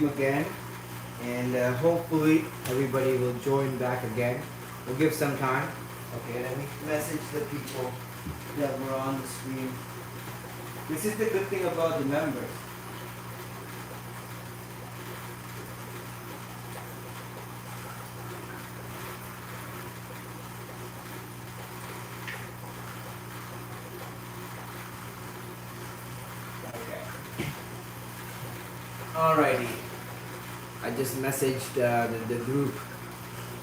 stream again, and hopefully everybody will join back again. We'll give some time. Okay, let me message the people that were on the stream. This is the good thing about the members. Alrighty, I just messaged the group.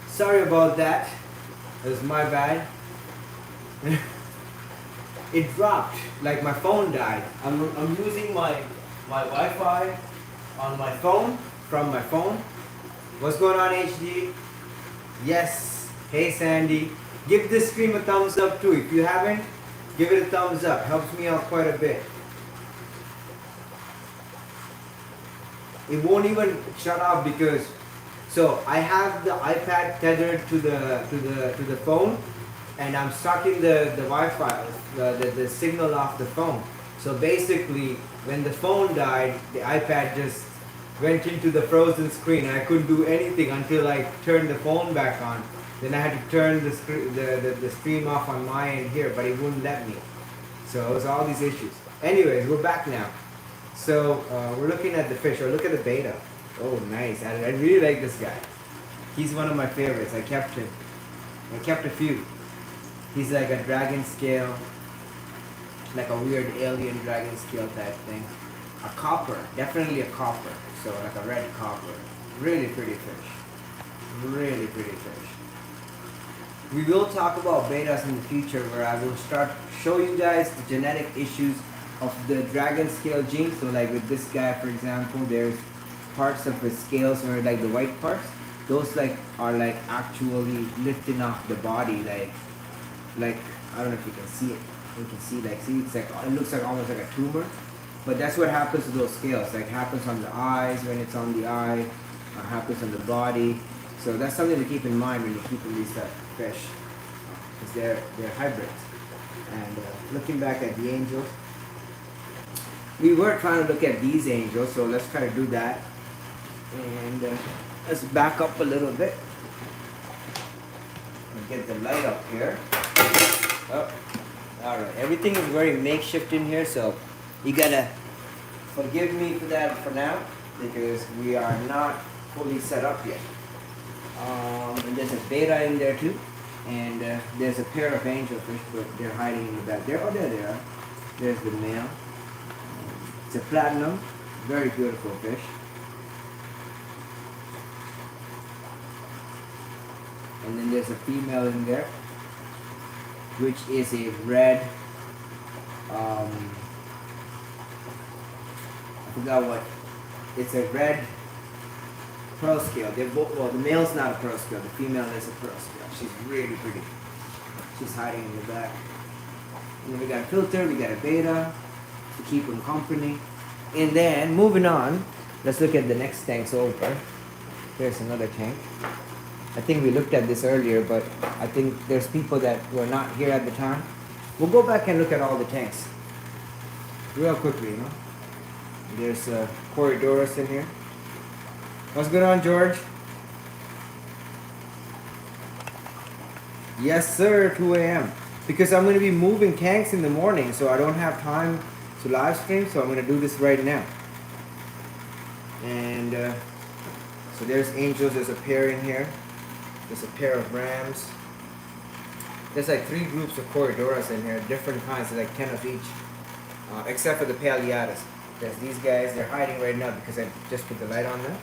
Sorry about that. It was my bad. It dropped, like my phone died. I'm using my Wi-Fi on my phone, from my phone. What's going on, HD? Yes. Hey, Sandy. Give this stream a thumbs up too. If you haven't, give it a thumbs up. Helps me out quite a bit. It won't even shut off because, so I have the iPad tethered to the phone, and I'm sucking the Wi-Fi, the signal off the phone. So basically, when the phone died, the iPad just went into the frozen screen, and I couldn't do anything until I turned the phone back on. Then I had to turn the stream off on my end here, but it wouldn't let me. So it was all these issues. Anyways, we're back now. So we're looking at the fish, or look at the beta. Oh, nice. I really like this guy. He's one of my favorites. I kept him. I kept a few. He's like a dragon scale, like a weird alien dragon scale type thing. A copper, definitely a copper. So like a red copper. Really pretty fish. Really pretty fish. We will talk about betas in the future, where I will start show you guys the genetic issues of the dragon scale gene. So like with this guy, for example, there's parts of his scales where like the white parts, those like are like actually lifting off the body, like I don't know if you can see it. You can see it's like it looks like almost like a tumor, but that's what happens to those scales. Like happens on the eyes when it's on the eye, happens on the body. So that's something to keep in mind when you're keeping these fish, because they're hybrids. And looking back at the angels. We were trying to look at these angels, so let's try to do that. And let's back up a little bit. And get the light up here. Oh, alright, everything is very makeshift in here, so you gotta forgive me for that for now, because we are not fully set up yet. And there's a beta in there too, and there's a pair of angelfish, but they're hiding in the back. Oh, there they are. There's the male. It's a platinum, very beautiful fish. And then there's a female in there, which is a red, I forgot what, it's a red pearl scale. They're both, well, the male's not a pearl scale, the female is a pearl scale. She's really pretty. She's hiding in the back. And then we got a filter, we got a beta, to keep them company. And then moving on, let's look at the next tanks over. Here's another tank. I think we looked at this earlier, but I think there's people that were not here at the time. We'll go back and look at all the tanks real quickly, you know. There's Corridorus in here. What's going on, George? Yes, sir, 2 a.m. Because I'm going to be moving tanks in the morning, so I don't have time to live stream, so I'm going to do this right now. And so there's angels, there's a pair in here. There's a pair of rams. There's like 3 groups of Corridoras in here, different kinds, like 10 of each. Except for the Paleatus. There's these guys, they're hiding right now because I just put the light on them.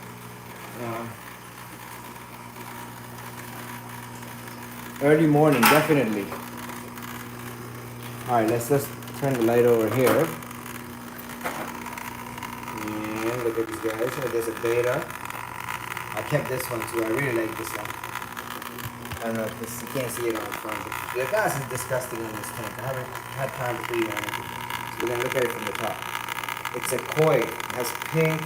Early morning, definitely. Alright, let's just turn the light over here. And look at these guys. Oh, there's a beta. I kept this one too. I really like this one. I don't know if this, you can't see it on the front. The glass is disgusting on this tank. I haven't had time to clean or anything. So we're going to look at it from the top. It's a koi. It has pink.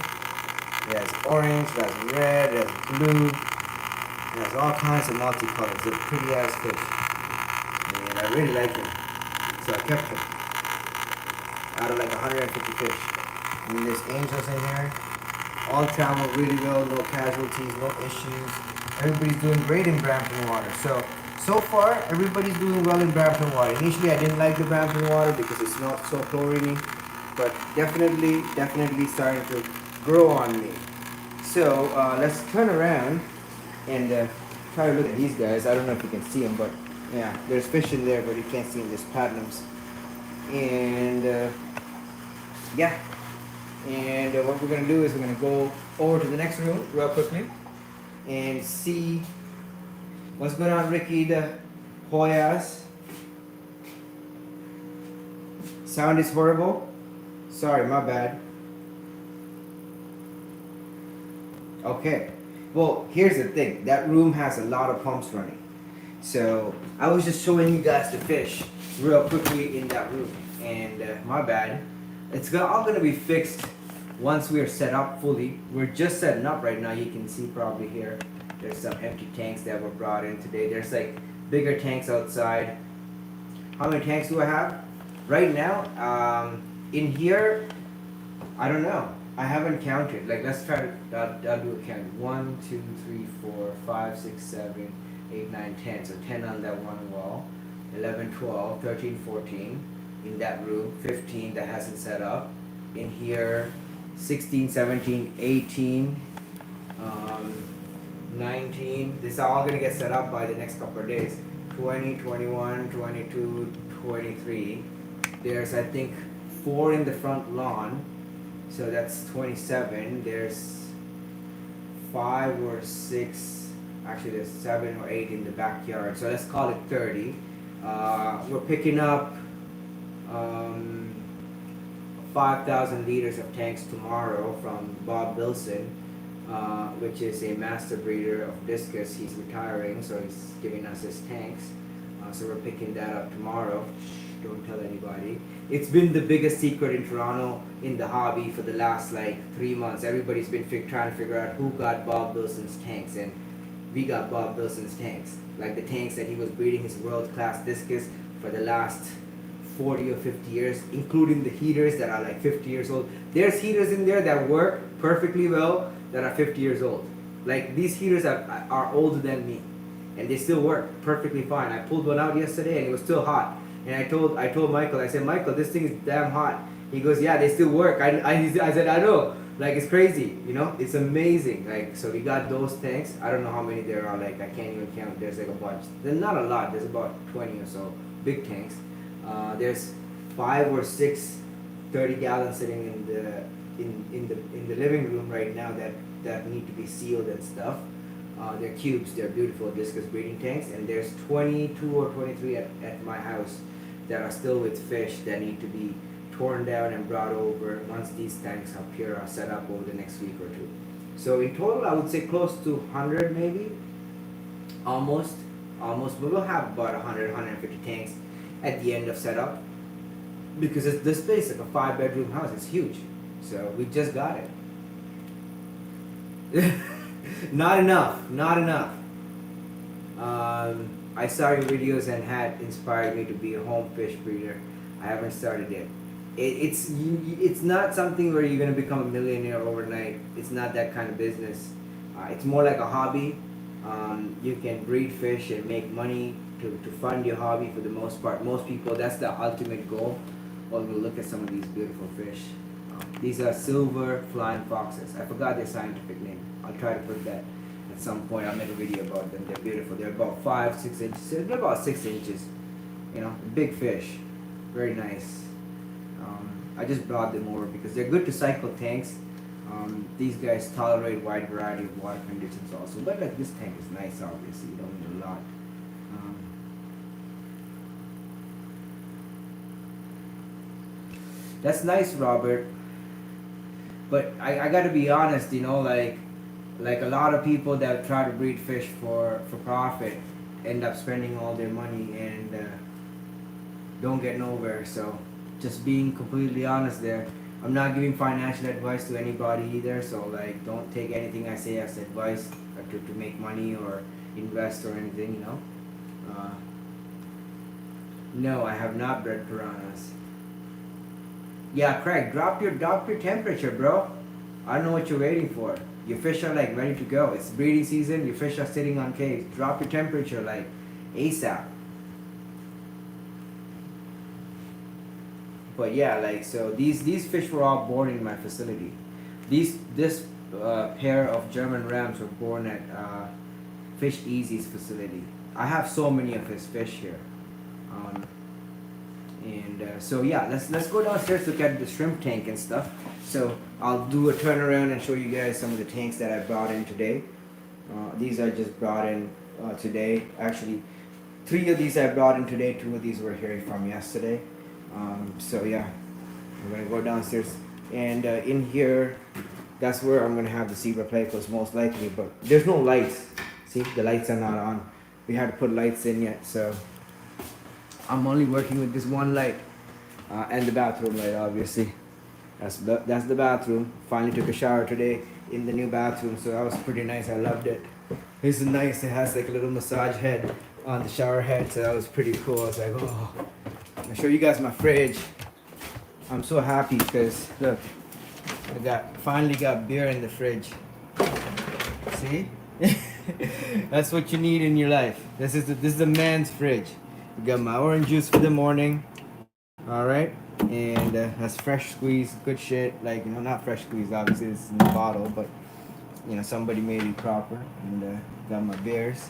It has orange. It has red. It has blue. It has all kinds of multicolors. They're pretty ass fish. And I really like them. So I kept them. Out of like 150 fish. And then there's angels in here. All travel really well, no casualties, no issues. Everybody's doing great in Brampton water. So far, everybody's doing well in Brampton water. Initially, I didn't like the Brampton water because it's not so chlorine, but definitely starting to grow on me. So let's turn around and try to look at these guys. I don't know if you can see them, but yeah, there's fish in there, but you can't see them. There's platinums. And yeah, and what we're gonna do is we're gonna go over to the next room real quickly and see what's going on, Ricky the Hoyas. Sound is horrible. Sorry, my bad. Okay. Well, here's the thing. That room has a lot of pumps running. So I was just showing you guys the fish real quickly in that room. And my bad. It's all gonna be fixed once we are set up fully. We're just setting up right now. You can see probably here. There's some empty tanks that were brought in today. There's like bigger tanks outside. How many tanks do I have? Right now, in here, I don't know. I haven't counted. Like, let's try to I'll do a count. 1, 2, 3, 4, 5, 6, 7, 8, 9, 10. So 10 on that one wall. 11, 12, 13, 14 in that room. 15 that hasn't set up. In here, 16, 17, 18, 19. This is all gonna get set up by the next couple of days. 20, 21, 22, 23. There's, I think, 4 in the front lawn. So that's 27. There's 5 or 6. Actually, there's 7 or 8 in the backyard. So let's call it 30. We're picking up 5,000 liters of tanks tomorrow from Bob Wilson, which is a master breeder of discus. He's retiring, so he's giving us his tanks. So we're picking that up tomorrow. Shh, don't tell anybody. It's been the biggest secret in Toronto in the hobby for the last like 3 months. Everybody's been trying to figure out who got Bob Wilson's tanks, and we got Bob Wilson's tanks. Like the tanks that he was breeding his world-class discus for the last 40 or 50 years, including the heaters that are like 50 years old. There's heaters in there that work perfectly well that are 50 years old. Like these heaters are older than me, and they still work perfectly fine. I pulled one out yesterday and it was still hot. And I told Michael, I said, Michael, this thing is damn hot. He goes, yeah, they still work. I said, I know. Like, it's crazy, you know? It's amazing. Like, so we got those tanks. I don't know how many there are. Like, I can't even count. There's like a bunch. There's not a lot. There's about 20 or so big tanks. There's 5 or 6 30-gallons sitting in the living room right now that need to be sealed and stuff. They're cubes. They're beautiful discus breeding tanks. And there's 22 or 23 at my house that are still with fish that need to be torn down and brought over once these tanks up here are set up over the next week or two. So in total, I would say close to 100 maybe, almost. We will have about 100, 150 tanks at the end of setup, because this place is like a 5-bedroom house. It's huge. So we just got it. Not enough. I saw your videos and had inspired me to be a home fish breeder. I haven't started yet. It's not something where you're gonna become a millionaire overnight. It's not that kind of business. It's more like a hobby. You can breed fish and make money to fund your hobby for the most part. Most people, that's the ultimate goal. Well, we'll look at some of these beautiful fish. These are silver flying foxes. I forgot their scientific name. I'll try to put that at some point. I'll make a video about them. They're beautiful. They're about 5-6 inches. They're about 6 inches. You know, big fish. Very nice. I just brought them over because they're good to cycle tanks. These guys tolerate wide variety of water conditions also. But like this tank is nice, obviously. You don't need a lot. That's nice, Robert. But I gotta be honest, you know, like a lot of people that try to breed fish for profit end up spending all their money and don't get nowhere. So just being completely honest there. I'm not giving financial advice to anybody either, so like don't take anything I say as advice to make money or invest or anything, you know. No, I have not bred piranhas. Yeah, Craig, drop your temperature, bro. I don't know what you're waiting for. Your fish are like ready to go. It's breeding season. Your fish are sitting on cage. Drop your temperature like ASAP. But yeah, like so these fish were all born in my facility. This pair of German Rams were born at Fish Easy's facility. I have so many of his fish here. Um, and so yeah, let's go downstairs, look at the shrimp tank and stuff. So I'll do a turnaround and show you guys some of the tanks that I brought in today. These I just brought in today. Actually, 3 of these I brought in today. 2 of these were here from yesterday. So yeah, I'm gonna go downstairs, and in here, that's where I'm gonna have the zebra plecos most likely. But there's no lights. See, the lights are not on. We had to put lights in yet, so I'm only working with this one light, and the bathroom light, obviously. That's the bathroom. Finally took a shower today in the new bathroom, so that was pretty nice. I loved it. It's nice. It has like a little massage head on the shower head, so that was pretty cool. I was like, oh. I'll show you guys my fridge. I'm so happy because look, I finally got beer in the fridge. See? That's what you need in your life. This is the man's fridge. We got my orange juice for the morning. All right, and that's fresh squeeze, good shit. Like, you know, not fresh squeeze, obviously it's in the bottle, but you know, somebody made it proper. And got my beers.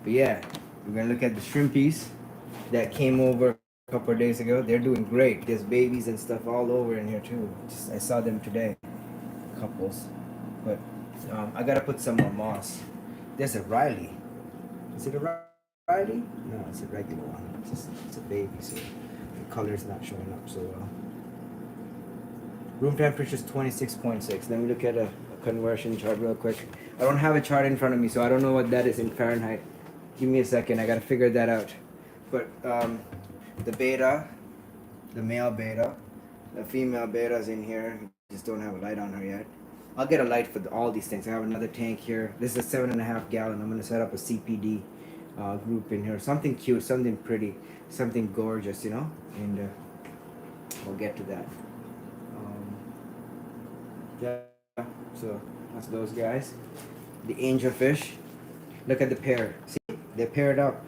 But yeah, we're gonna look at the shrimpies that came over a couple of days ago. They're doing great. There's babies and stuff all over in here too. I saw them today, couples. But I gotta put some more moss. There's a Riley. Is it a Riley? No, it's a regular one. It's a baby, so the color's not showing up so well. Room temperature is 26.6. Let me look at a conversion chart real quick. I don't have a chart in front of me, so I don't know what that is in Fahrenheit. Give me a second. I gotta figure that out. But the beta, the male beta, the female beta's in here. Just don't have a light on her yet. I'll get a light for all these things. I have another tank here. This is a 7.5 gallon. I'm gonna set up a CPD group in here. Something cute, something pretty, something gorgeous, you know. And we'll get to that. Yeah. So that's those guys. The angelfish. Look at the pair. See, they're paired up.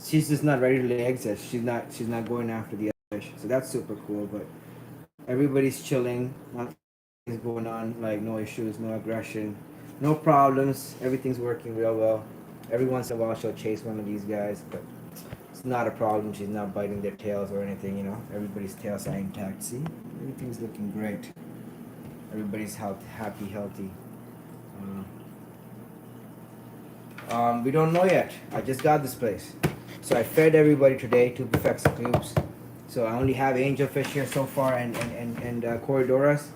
She's just not ready to lay eggs yet. She's not going after the other fish. So that's super cool. But everybody's chilling. Nothing's going on. Like no issues, no aggression, no problems. Everything's working real well. Every once in a while she'll chase one of these guys, but it's not a problem. She's not biting their tails or anything. You know, everybody's tails are intact. See, everything's looking great. Everybody's happy, healthy. We don't know yet. I just got this place. So I fed everybody today, 2 Perfecta cubes. So I only have angelfish here so far and corridoras.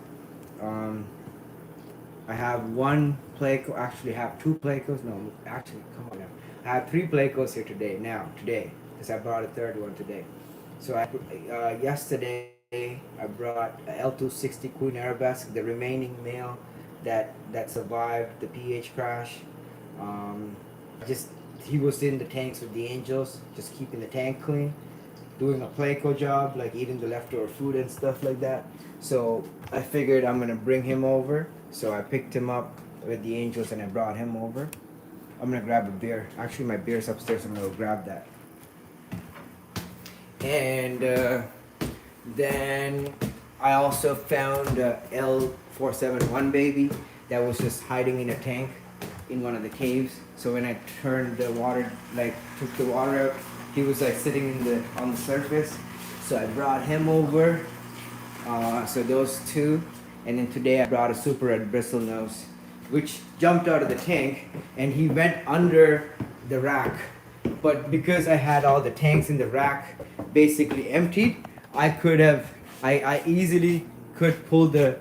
I have 1 pleco, actually have 2 plecos. No, actually, come on now. I have 3 plecos here today, because I brought a 3rd one today. So yesterday I brought a L260 Queen Arabesque, the remaining male that survived the pH crash. He was in the tanks with the angels, just keeping the tank clean, doing a pleco job, like eating the leftover food and stuff like that. So I figured I'm gonna bring him over. So I picked him up with the angels and I brought him over. I'm gonna grab a beer. Actually, my beer's upstairs. I'm gonna go grab that. And then I also found a L471 baby that was just hiding in a tank in one of the caves. So when I turned the water, like took the water out, he was like sitting on the surface. So I brought him over. So those 2, and then today I brought a super red bristlenose, which jumped out of the tank and he went under the rack. But because I had all the tanks in the rack basically emptied, I easily could pull the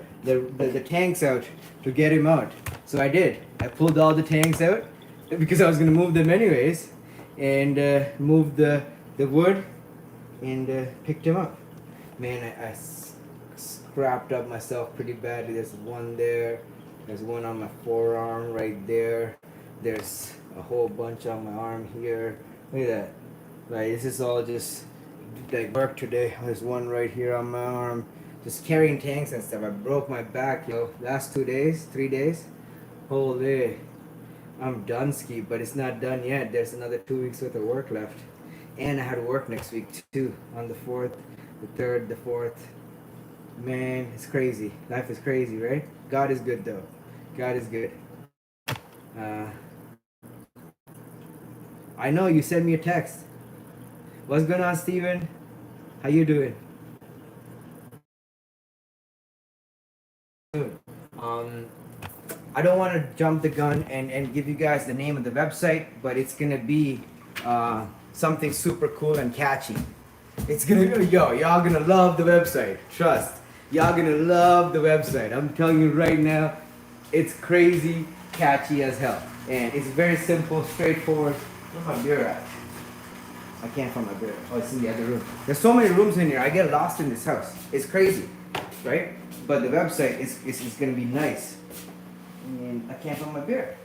tanks out to get him out. So I did. I pulled all the tanks out because I was gonna move them anyways, and moved the wood and picked him up. Man, I scrapped up myself pretty badly. There's one there. There's one on my forearm right there. There's a whole bunch on my arm here. Look at that. Like, this is all just like work today. There's one right here on my arm. just carrying tanks and stuff. I broke my back, yo. Last 2 days, 3 days. Holy, I'm done ski, but it's not done yet. There's another 2 weeks worth of work left. And I had work next week too, on the 4th, the 3rd, the 4th. Man, it's crazy. Life is crazy, right? God is good though. God is good. I know you sent me a text. What's going on, Steven? How you doing? I don't want to jump the gun and give you guys the name of the website, but it's gonna be something super cool and catchy. It's gonna, y'all gonna love the website. Trust. Y'all gonna love the website. I'm telling you right now, it's crazy, catchy as hell. And it's very simple, straightforward. Where's my beer at? I can't find my beer. Oh, it's in the other room. There's so many rooms in here. I get lost in this house. It's crazy, right? But the website is gonna be nice. And I can't find my beer.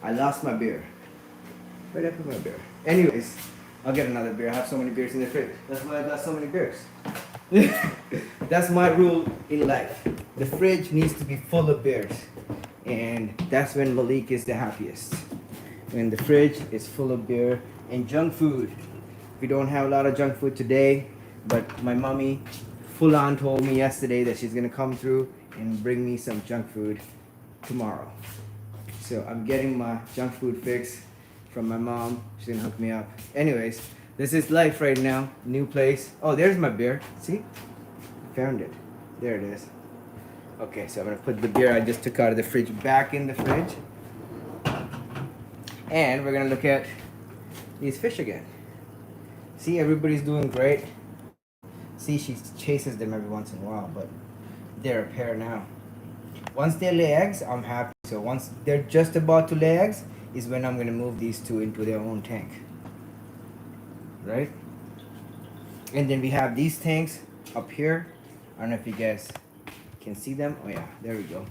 I lost my beer. Where did I put my beer? Anyways, I'll get another beer. I have so many beers in the fridge. That's why I got so many beers. That's my rule in life. The fridge needs to be full of beers. And that's when Malik is the happiest. When the fridge is full of beer and junk food. We don't have a lot of junk food today, but my mommy full on told me yesterday that she's gonna come through and bring me some junk food tomorrow. So I'm getting my junk food fix from my mom. She's gonna hook me up. Anyways, this is life right now. New place. Oh, there's my beer. See? I found it. There it is. Okay, so I'm gonna put the beer I just took out of the fridge back in the fridge. And we're gonna look at these fish again. See, everybody's doing great. See, she chases them every once in a while, but they're a pair now. Once they lay eggs, I'm happy. So once they're just about to lay eggs is when I'm gonna move these two into their own tank. Right? And then we have these tanks up here. I don't know if you guys can see them. Oh yeah, there we go.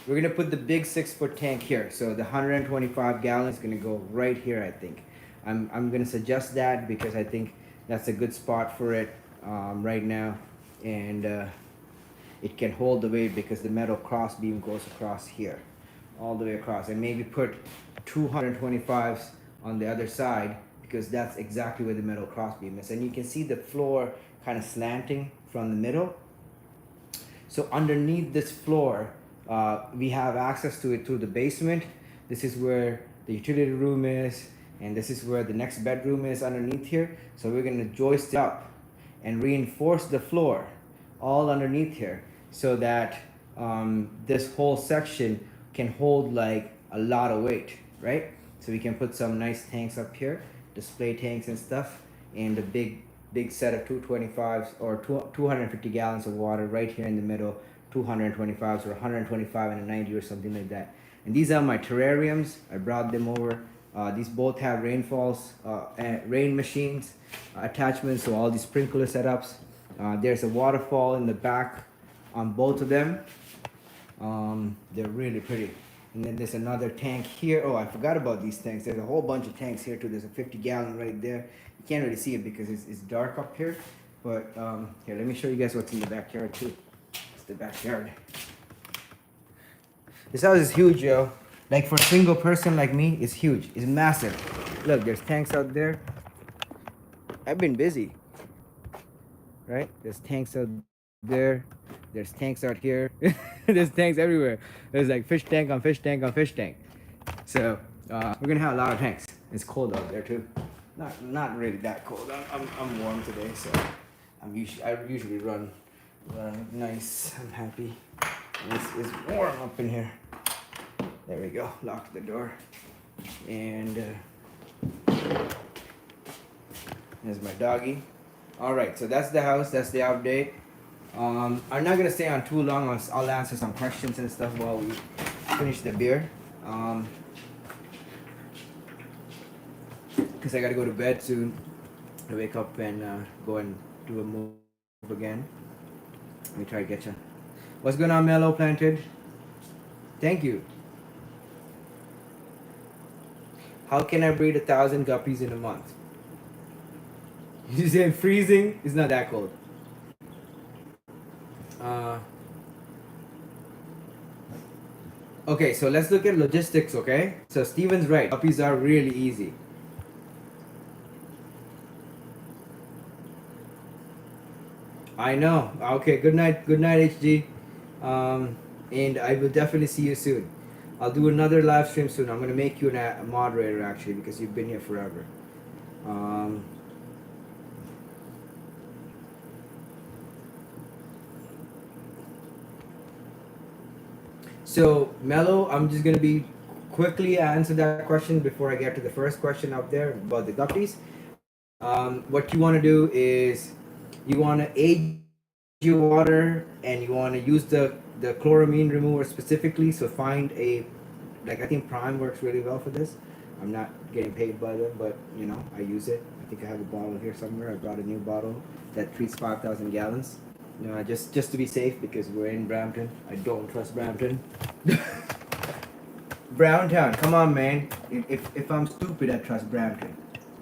We're gonna put the big 6-foot tank here. So the 125 gallons is gonna go right here, I think. I'm gonna suggest that because I think that's a good spot for it right now. And it can hold the weight because the metal cross beam goes across here, all the way across. And maybe put 225s on the other side because that's exactly where the metal cross beam is. And you can see the floor kind of slanting from the middle. So underneath this floor, we have access to it through the basement. This is where the utility room is, and this is where the next bedroom is underneath here. So we're gonna joist it up and reinforce the floor all underneath here so that this whole section can hold like a lot of weight, right? So we can put some nice tanks up here, display tanks and stuff, and a big set of 225s or 250 gallons of water right here in the middle, 225s or 125 and a 90 or something like that. And these are my terrariums. I brought them over. These both have rain machines attachments, so all these sprinkler setups. There's a waterfall in the back on both of them. They're really pretty. And then there's another tank here. Oh, I forgot about these tanks. There's a whole bunch of tanks here too. There's a 50 gallon right there. You can't really see it because it's dark up here. But here, let me show you guys what's in the backyard too. It's the backyard. This house is huge, yo. Like for a single person like me, it's huge. It's massive. Look, there's tanks out there. I've been busy. Right? There's tanks out there. There's tanks out here. There's tanks everywhere. There's like fish tank on fish tank on fish tank. So we're gonna have a lot of tanks. It's cold out there too. Not really that cold. I'm warm today, so I usually run nice. I'm happy. It's warm up in here. There we go. Lock the door. And there's my doggy. All right, so that's the house. That's the update. I'm not gonna stay on too long. I'll answer some questions and stuff while we finish the beer. Because I gotta go to bed soon. I wake up and go and do a move again. Let me try to get you. What's going on, Mellow Planted? Thank you. How can I breed 1,000 guppies in a month? You say freezing? It's not that cold. Uh, okay, so let's look at logistics, okay? So Steven's right. Guppies are really easy. I know. Okay, good night, HG. And I will definitely see you soon. I'll do another live stream soon. I'm gonna make you a moderator actually because you've been here forever. Um, so Mello, I'm just gonna be quickly answer that question before I get to the first question up there about the guppies. What you want to do is you want to age your water and you want to use the chloramine remover specifically. So find a like I think Prime works really well for this. I'm not getting paid by them, but you know I use it. I think I have a bottle here somewhere. I brought a new bottle that treats 5,000 gallons. You know, just to be safe because we're in Brampton. I don't trust Brampton. Browntown, come on, man. If I'm stupid, I trust Brampton.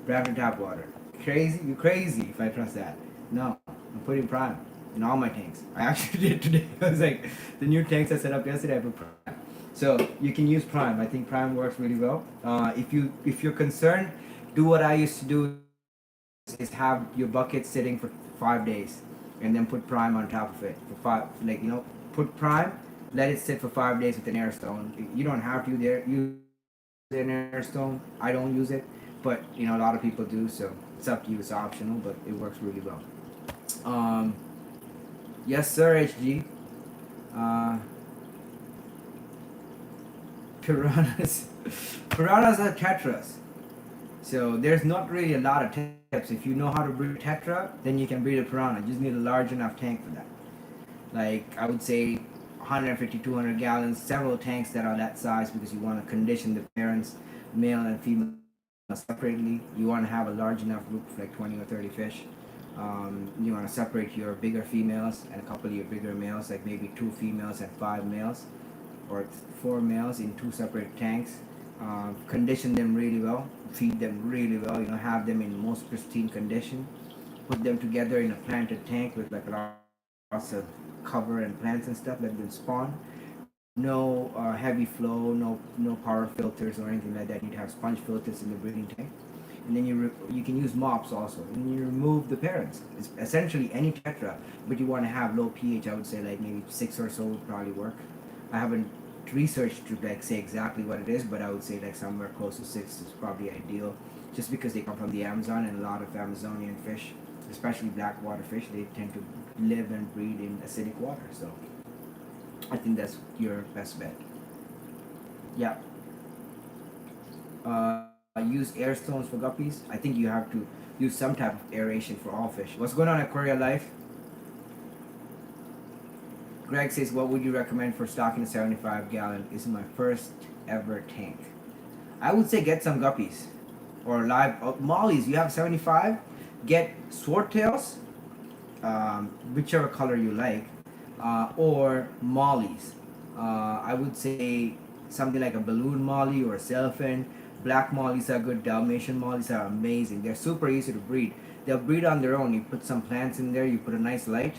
Brampton tap water. Crazy? You crazy if I trust that. No, I'm putting Prime in all my tanks. I actually did today. I was like, the new tanks I set up yesterday, I put Prime. So you can use Prime. I think Prime works really well. If you're concerned, do what I used to do is have your bucket sitting for 5 days and then put Prime on top of it for put Prime, let it sit for 5 days with an air stone. You don't have to use an air stone. I don't use it, but you know a lot of people do, so it's up to you. It's optional, but it works really well. Yes, sir, HG. Uh, piranhas, piranhas are tetras. So there's not really a lot of tips. If you know how to breed tetra, then you can breed a piranha. You just need a large enough tank for that. Like I would say 150, 200 gallons, several tanks that are that size because you want to condition the parents, male and female, separately. You want to have a large enough group of like 20 or 30 fish. You want to separate your bigger females and a couple of your bigger males, like maybe 2 females and 5 males, or 4 males in 2 separate tanks. Condition them really well, feed them really well, you know, have them in most pristine condition, put them together in a planted tank with like lots of cover and plants and stuff, let them spawn. No heavy flow, no power filters or anything like that. You'd have sponge filters in the breeding tank, and then you can use mops also. And you remove the parents. It's essentially any tetra, but you want to have low pH. I would say like maybe 6 or so would probably work. I haven't researched to like say exactly what it is, but I would say like somewhere close to 6 is probably ideal, just because they come from the Amazon and a lot of Amazonian fish, especially blackwater fish, they tend to live and breed in acidic water. So I think that's your best bet. Yeah. Use air stones for guppies. I think you have to use some type of aeration for all fish. What's going on, Aquaria Life? Greg says, what would you recommend for stocking a 75 gallon? This is my first ever tank. I would say get some guppies or live mollies. You have 75, get swordtails, whichever color you like, or mollies. I would say something like a balloon molly or a sailfin. Black mollies are good. Dalmatian mollies are amazing. They're super easy to breed. They'll breed on their own. You put some plants in there, you put a nice light,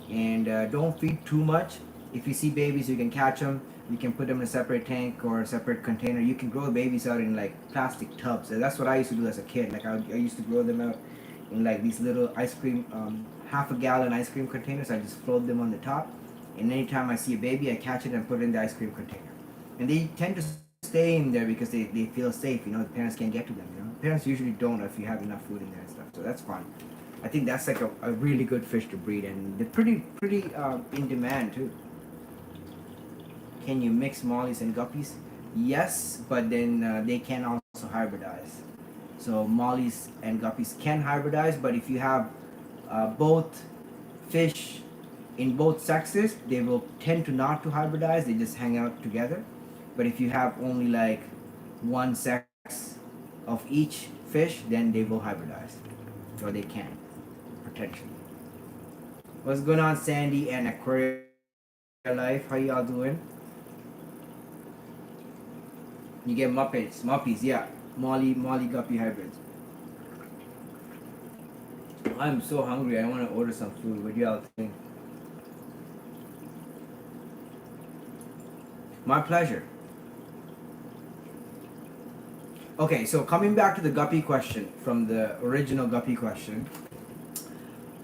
and don't feed too much. If you see babies, you can catch them. You can put them in a separate tank or a separate container. You can grow the babies out in like plastic tubs. And that's what I used to do as a kid. Like I used to grow them out in like these little ice cream, half a gallon ice cream containers. I just float them on the top. And anytime I see a baby, I catch it and put it in the ice cream container. And they tend to stay in there because they feel safe. You know, the parents can't get to them. You know, parents usually don't if you have enough food in there and stuff. So that's fine. I think that's like a really good fish to breed, and they're pretty in demand too. Can you mix mollies and guppies? Yes, but then they can also hybridize. So mollies and guppies can hybridize, but if you have both fish in both sexes, they will tend to not to hybridize. They just hang out together. But if you have only like one sex of each fish, then they will hybridize, or they can potentially. What's going on, Sandy and Aquaria Life? How y'all doing? You get muppies, yeah. Molly guppy hybrids. I'm so hungry. I want to order some food. What do y'all think? My pleasure. Okay, so coming back to the guppy question from the original guppy question,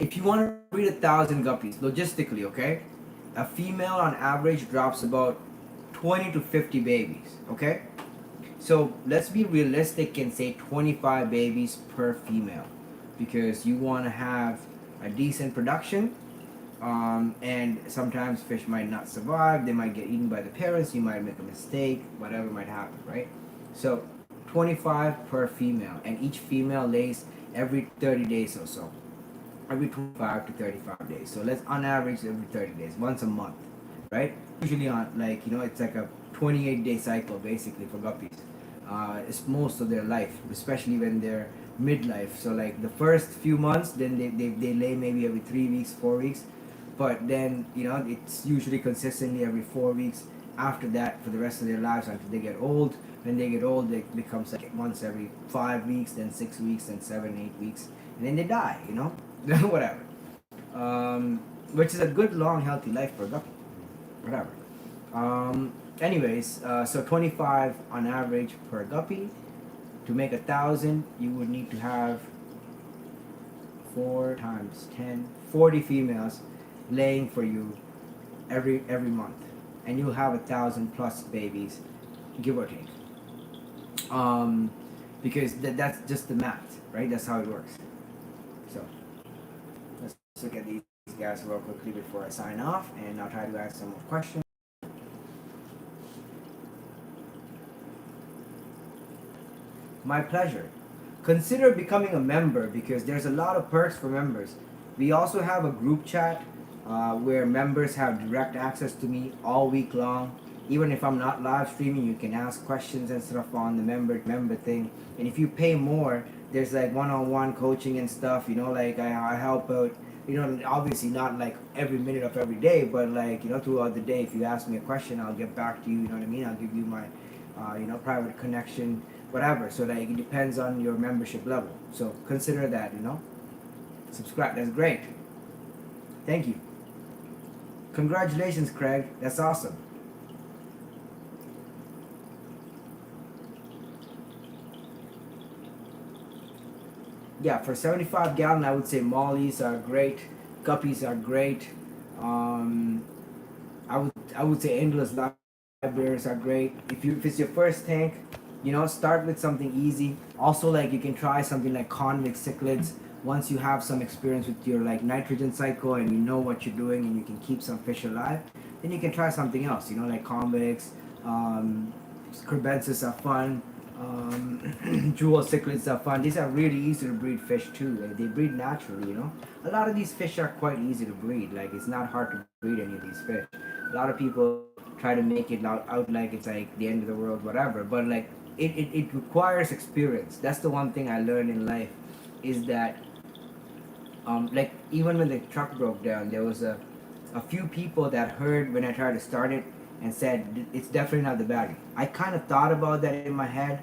if you want to breed 1,000 guppies, logistically, okay, a female on average drops about 20 to 50 babies, okay? So let's be realistic and say 25 babies per female because you want to have a decent production. And sometimes fish might not survive, they might get eaten by the parents, you might make a mistake, whatever might happen, right? So 25 per female, and each female lays every 30 days or so. Every 25 to 35 days. So let's on average every 30 days, once a month, right? Usually on like, it's like a 28-day cycle basically for guppies. It's most of their life, especially when they're midlife. So like the first few months, then they lay maybe every 3 weeks, 4 weeks. But then, it's usually consistently every 4 weeks after that for the rest of their lives until they get old. When they get old, it becomes like once every 5 weeks, then 6 weeks, then 7, 8 weeks, and then they die, whatever. Which is a good, long, healthy life for a guppy. Whatever. Anyways, so 25 on average per guppy. To make 1,000, you would need to have 4 times 10, 40 females laying for you every month, and you'll have 1,000 plus babies, give or take. Because that's just the math, right? That's how it works. So let's look at these guys real quickly before I sign off, and I'll try to ask some more questions. My pleasure. Consider becoming a member because there's a lot of perks for members. We also have a group chat where members have direct access to me all week long. Even if I'm not live streaming, you can ask questions and stuff on the member thing. And if you pay more, there's like one-on-one coaching and stuff. Like I help out. Obviously not like every minute of every day, but like throughout the day. If you ask me a question, I'll get back to you. You know what I mean? I'll give you my private connection, whatever. So like it depends on your membership level. So consider that. Subscribe. That's great. Thank you. Congratulations, Craig. That's awesome. Yeah, for 75 gallon, I would say Mollies are great, Guppies are great. Um, I would say endless libraries are great. If it's your first tank, start with something easy. Also, like you can try something like convict cichlids. Once you have some experience with your like nitrogen cycle and you know what you're doing and you can keep some fish alive, then you can try something else. Like convicts, crebensis are fun. Jewel cichlids are fun. These are really easy to breed fish too. Like, they breed naturally. A lot of these fish are quite easy to breed. Like it's not hard to breed any of these fish. A lot of people try to make it out like it's like the end of the world, whatever. But like it requires experience. That's the one thing I learned in life, is that like even when the truck broke down, there was a few people that heard when I tried to start it and said it's definitely not the battery. I kind of thought about that in my head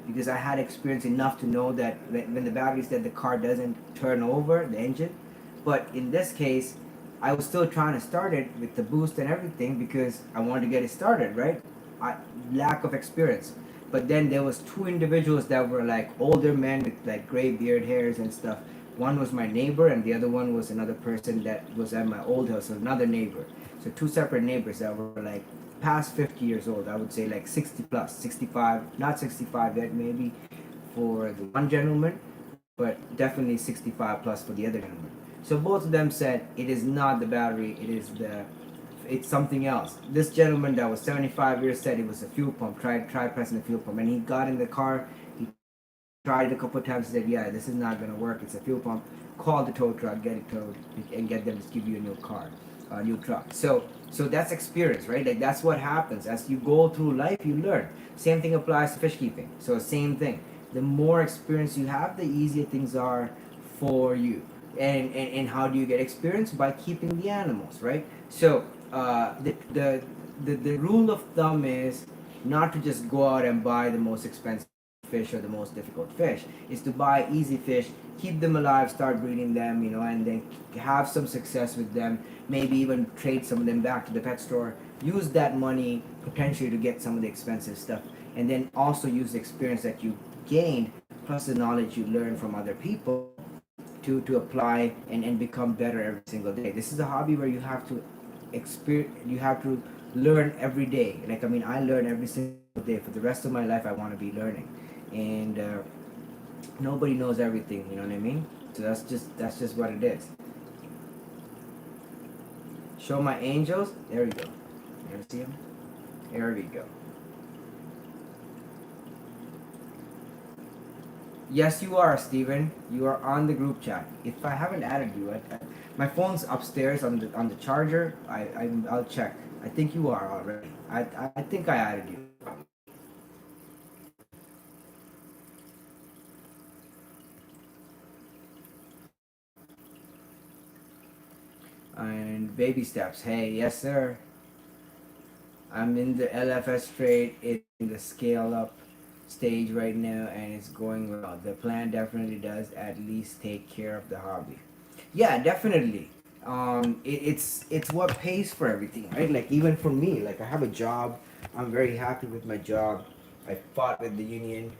because I had experience enough to know that when the battery's dead, the car doesn't turn over the engine. But in this case, I was still trying to start it with the boost and everything because I wanted to get it started, right? Lack of experience. But then there was 2 individuals that were like older men with like gray beard hairs and stuff. One was my neighbor and the other one was another person that was at my old house, so another neighbor. So 2 separate neighbors that were like past 50 years old. I would say like 60 plus, 65, not 65 yet maybe for the one gentleman, but definitely 65 plus for the other gentleman. So both of them said it is not the battery, it's something else. This gentleman that was 75 years said it was a fuel pump. Try pressing the fuel pump, and he got in the car. He tried it a couple of times. Said, "Yeah, this is not gonna work. It's a fuel pump." Call the tow truck, get it towed, and get them to give you a new car, a new truck. So that's experience, right? Like that's what happens as you go through life. You learn. Same thing applies to fish keeping. So same thing. The more experience you have, the easier things are for you. And how do you get experience? By keeping the animals, right? So the rule of thumb is not to just go out and buy the most expensive fish are the most difficult fish. Is to buy easy fish, keep them alive, start breeding them, and then have some success with them. Maybe even trade some of them back to the pet store. Use that money potentially to get some of the expensive stuff, and then also use the experience that you gained plus the knowledge you learned from other people to apply and become better every single day. This is a hobby where you have to learn every day. Like, I mean, I learn every single day. For the rest of my life, I want to be learning. And nobody knows everything, you know what I mean? So that's just what it is. Show my angels. There we go. You ever see them? There we go. Yes, you are, Steven. You are on the group chat. If I haven't added you, my phone's upstairs on the charger. I'll check. I think you are already. I think I added you. And baby steps. Hey, yes, sir. I'm in the LFS trade. It's in the scale up stage right now, and it's going well. The plan definitely does at least take care of the hobby. Yeah, definitely. It's what pays for everything, right? Like, even for me, like, I have a job. I'm very happy with my job. I fought with the union.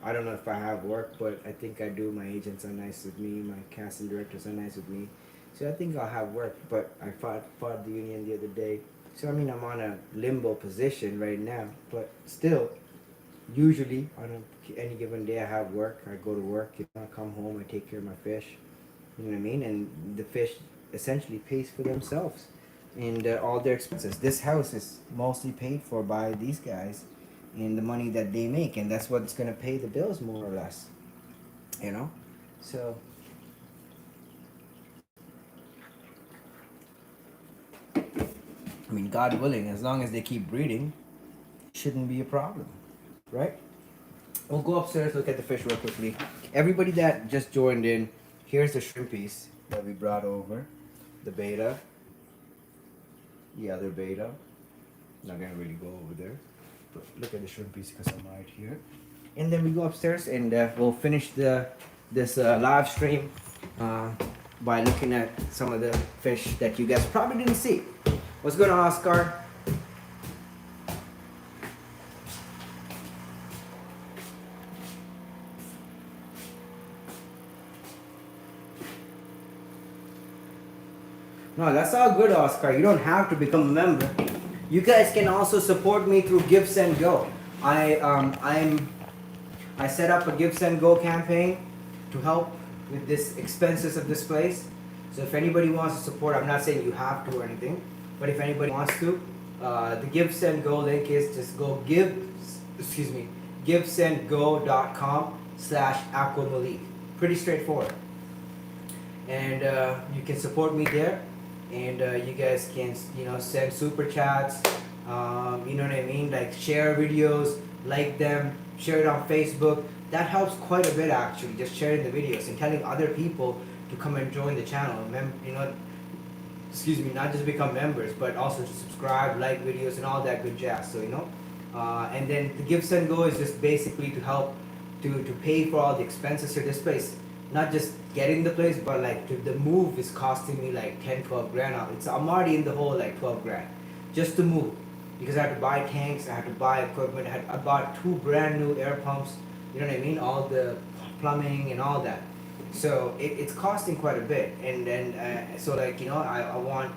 I don't know if I have work, but I think I do. My agents are nice with me. My casting directors are nice with me. So I think I'll have work. But I fought the union the other day. So I mean, I'm on a limbo position right now. But still, usually on any given day, I have work. I go to work. I come home. I take care of my fish. You know what I mean? And the fish essentially pays for themselves and all their expenses. This house is mostly paid for by these guys and the money that they make, and that's what's gonna pay the bills more or less. So I mean, God willing, as long as they keep breeding, shouldn't be a problem, right? We'll go upstairs, look at the fish real quickly. Everybody that just joined in, here's the shrimpies that we brought over. The beta. The other beta. Not gonna really go over there. But look at the shrimpies because I'm right here. And then we go upstairs and we'll finish this live stream by looking at some of the fish that you guys probably didn't see. What's going on, Oscar? No, that's all good, Oscar. You don't have to become a member. You guys can also support me through Give Send Go. I set up a Give Send Go campaign to help with this expenses of this place. So if anybody wants to support, I'm not saying you have to or anything, but if anybody wants to, the Give Send Go link is just go givesendgo.com/aquamalik. Pretty straightforward. And you can support me there. And you guys can, send super chats, you know what I mean? Like, share videos, like them, share it on Facebook. That helps quite a bit, actually, just sharing the videos and telling other people to come and join the channel. Not just become members, but also to subscribe, like videos, and all that good jazz. So, and then the Give Send Go is just basically to help to pay for all the expenses for this place. Not just getting the place, but like the move is costing me like 10-12 grand now. I'm already in the hole like 12 grand just to move, because I had to buy tanks, I had to buy equipment, I bought 2 brand new air pumps, you know what I mean, all the plumbing and all that. So it's costing quite a bit, and then so like I want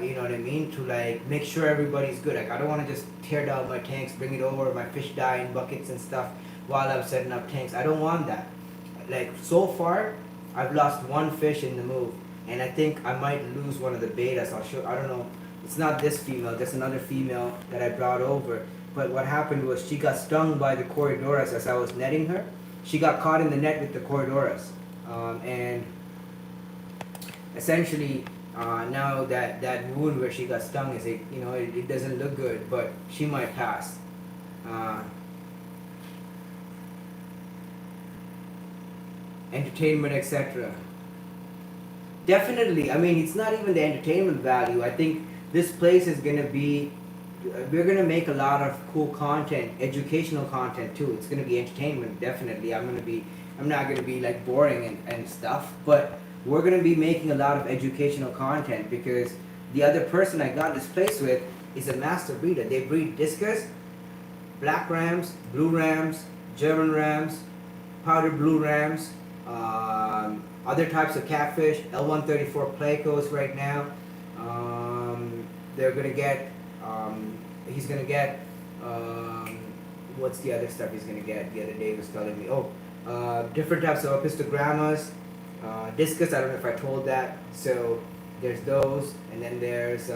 you know what I mean, to like make sure everybody's good. Like, I don't want to just tear down my tanks, bring it over, my fish die in buckets and stuff while I'm setting up tanks. I don't want that. Like, so far, I've lost 1 fish in the move, and I think I might lose one of the betas. I don't know. It's not this female. There's another female that I brought over. But what happened was she got stung by the Corridoras as I was netting her. She got caught in the net with the Corridoras, and essentially now that wound where she got stung is it doesn't look good, but she might pass. Entertainment, etc. Definitely. I mean, it's not even the entertainment value. I think this place is gonna be we're gonna make a lot of cool content, educational content too. It's gonna be entertainment, definitely. I'm not gonna be like boring and stuff, but we're gonna be making a lot of educational content because the other person I got this place with is a master breeder. They breed discus, black rams, blue rams, German rams, powdered blue rams, other types of catfish, L134 plecos right now. They're gonna get, he's gonna get, what's the other stuff he's gonna get? The other day he was telling me, different types of opistogrammas, discus, I don't know if I told that. So there's those, and then there's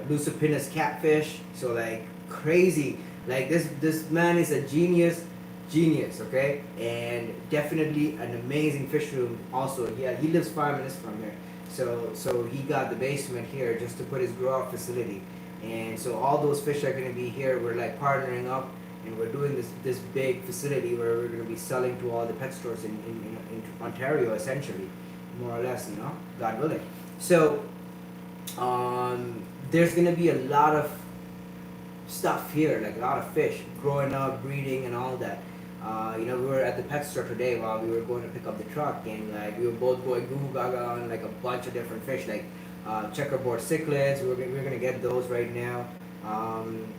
lucipinus catfish. So like crazy, like this man is a genius, okay, and definitely an amazing fish room. Also, yeah, he lives 5 minutes from here, so he got the basement here just to put his grow out facility, and so all those fish are gonna be here. We're like partnering up, and we're doing this big facility where we're gonna be selling to all the pet stores in Ontario, essentially, more or less, God willing. So there's gonna be a lot of stuff here, like a lot of fish growing up, breeding, and all that. We were at the pet store today while we were going to pick up the truck, and like we were both going goo goo gaga on like a bunch of different fish, like checkerboard cichlids. We're gonna get those right now,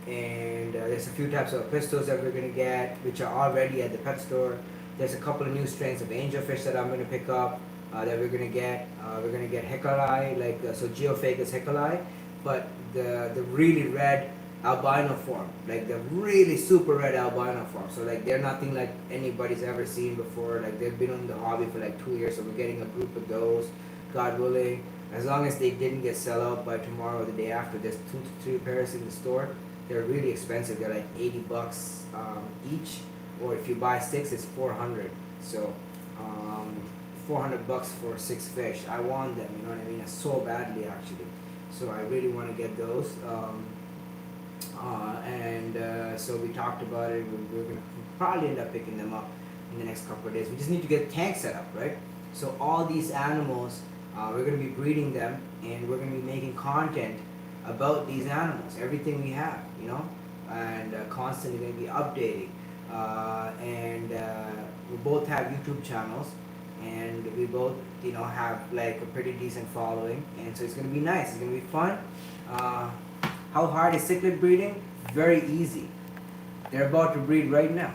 and there's a few types of pistos that we're gonna get, which are already at the pet store. There's a couple of new strains of angelfish that I'm gonna pick up that we're gonna get. We're gonna get hecali, like so Geophagus hecali, but the really red albino form, like the really super red albino form. So like they're nothing like anybody's ever seen before. Like they've been in the hobby for like 2 years, so we're getting a group of those, God willing. As long as they didn't get sell out by tomorrow or the day after. There's 2 to 3 pairs in the store. They're really expensive. They're like $80 each, or if you buy 6, it's 400. So $400 for 6 fish. I want them, you know what I mean? So badly actually. So I really want to get those. So we talked about it. We're gonna probably end up picking them up in the next couple of days. We just need to get tanks set up, right? So all these animals, we're gonna be breeding them, and we're gonna be making content about these animals, everything we have, and constantly gonna be updating. We both have YouTube channels, and we both, have like a pretty decent following, and so it's gonna be nice. It's gonna be fun. How hard is cichlid breeding? Very easy. They're about to breed right now.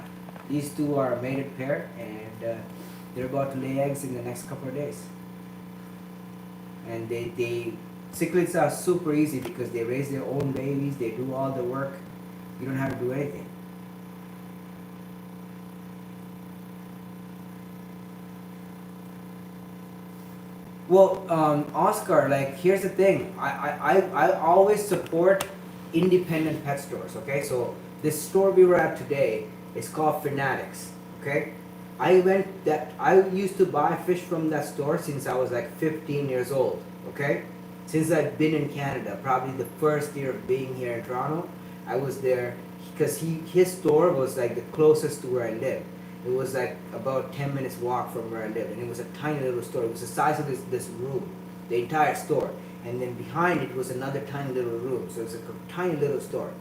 These two are a mated pair, and they're about to lay eggs in the next couple of days. And cichlids are super easy because they raise their own babies. They do all the work. You don't have to do anything. Well, Oscar, like here's the thing. I always support independent pet stores. Okay, so this store we were at today is called Fanatics. Okay, I used to buy fish from that store since I was like 15 years old. Okay, since I've been in Canada, probably the first year of being here in Toronto, I was there because his store was like the closest to where I lived. It was like about 10 minutes walk from where I lived, and it was a tiny little store. It was the size of this room, the entire store, and then behind it was another tiny little room. So it was a tiny little store,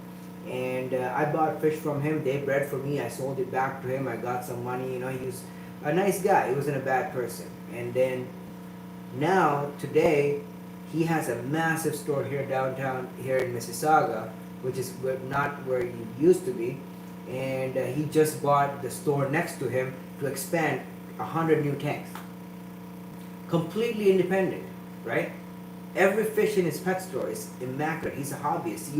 and I bought fish from him. They bred for me. I sold it back to him. I got some money. He was a nice guy. He wasn't a bad person. And then now today, he has a massive store here downtown here in Mississauga, which is not where he used to be. And he just bought the store next to him to expand 100 new tanks. Completely independent, right? Every fish in his pet store is immaculate. He's a hobbyist.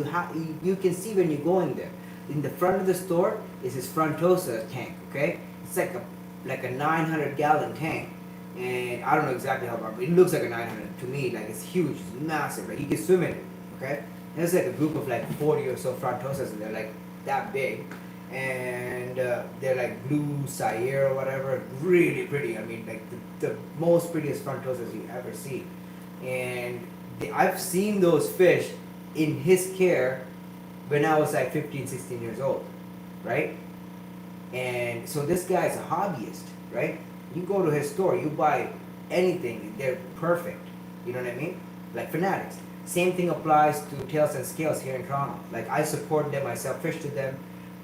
You can see when you go in there. In the front of the store is his Frontosa tank. Okay, it's like a 900-gallon tank, and I don't know exactly how big. It looks like a 900 to me. Like it's huge, it's massive. Like you can swim in it. Okay, and there's like a group of like 40 or so Frontosas, and they're like that big. And they're like blue Sayer or whatever, really pretty. I mean, like the most prettiest Frontosas you ever see. And I've seen those fish in his care when I was like 15, 16 years old, right? And so this guy's a hobbyist, right? You go to his store, you buy anything, they're perfect. You know what I mean? Like Fanatics. Same thing applies to Tails and Scales here in Toronto. Like I support them, I sell fish to them,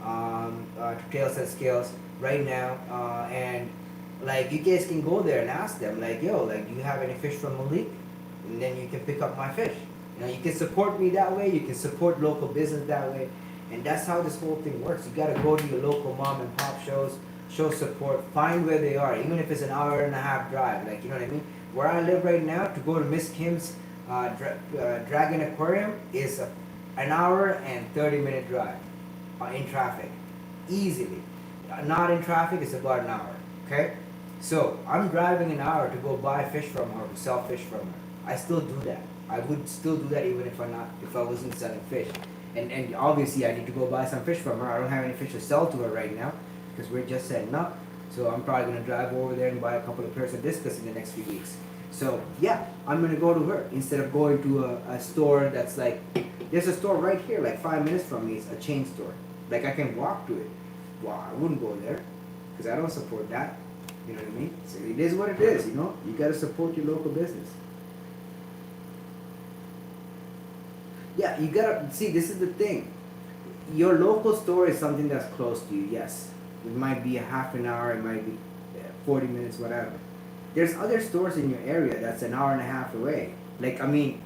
to Tails and Scales right now, and like you guys can go there and ask them, like, yo, like, do you have any fish from Malik? And then you can pick up my fish. You know, you can support me that way. You can support local business that way, and that's how this whole thing works. You gotta go to your local mom and pop shows, show support, find where they are, even if it's an hour and a half drive. Like, you know what I mean? Where I live right now, to go to Miss Kim's Dragon Aquarium is an hour and 30-minute drive in traffic, easily. Not in traffic, it's about an hour. Okay, so I'm driving an hour to go buy fish from her, to sell fish from her. I still do that. I would still do that even if I wasn't selling fish. And obviously I need to go buy some fish from her. I don't have any fish to sell to her right now because we're just setting up. So I'm probably gonna drive over there and buy a couple of pairs of discus in the next few weeks. So yeah, I'm gonna go to her instead of going to a store that's like, there's a store right here, like 5 minutes from me. It's a chain store. Like I can walk to it. Well, I wouldn't go there because I don't support that. You know what I mean? So it is what it is. You know, you gotta support your local business. Yeah, you gotta see. This is the thing. Your local store is something that's close to you. Yes, it might be a half an hour. It might be 40 minutes, whatever. There's other stores in your area that's an hour and a half away. Like, I mean,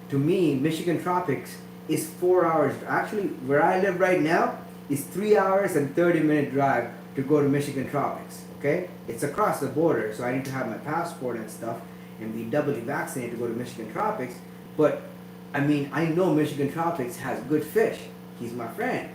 to me, Michigan Tropics is 4 hours. Actually, where I live right now is 3 hours and 30-minute drive to go to Michigan Tropics. Okay, it's across the border, so I need to have my passport and stuff and be doubly vaccinated to go to Michigan Tropics. But I mean, I know Michigan Tropics has good fish. He's my friend.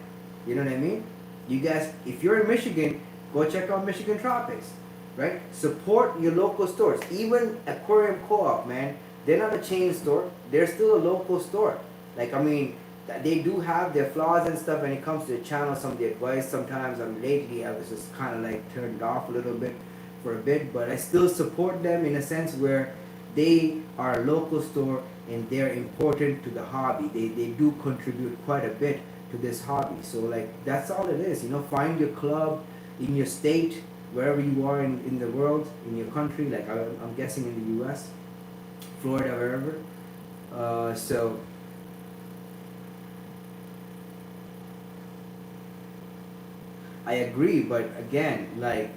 You know what I mean? You guys, if you're in Michigan, go check out Michigan Tropics, right? Support your local stores. Even Aquarium Co-op, man, they're not a chain store. They're still a local store. Like, I mean, they do have their flaws and stuff when it comes to the channel, some of the advice. Sometimes, lately I was just kind of like turned off a little bit for a bit, but I still support them in a sense where they are a local store and they're important to the hobby. They do contribute quite a bit to this hobby. So like, that's all it is. You know, find your club in your state, wherever you are in the world, in your country. Like I'm guessing in the US, Florida, wherever. So I agree, but again, like,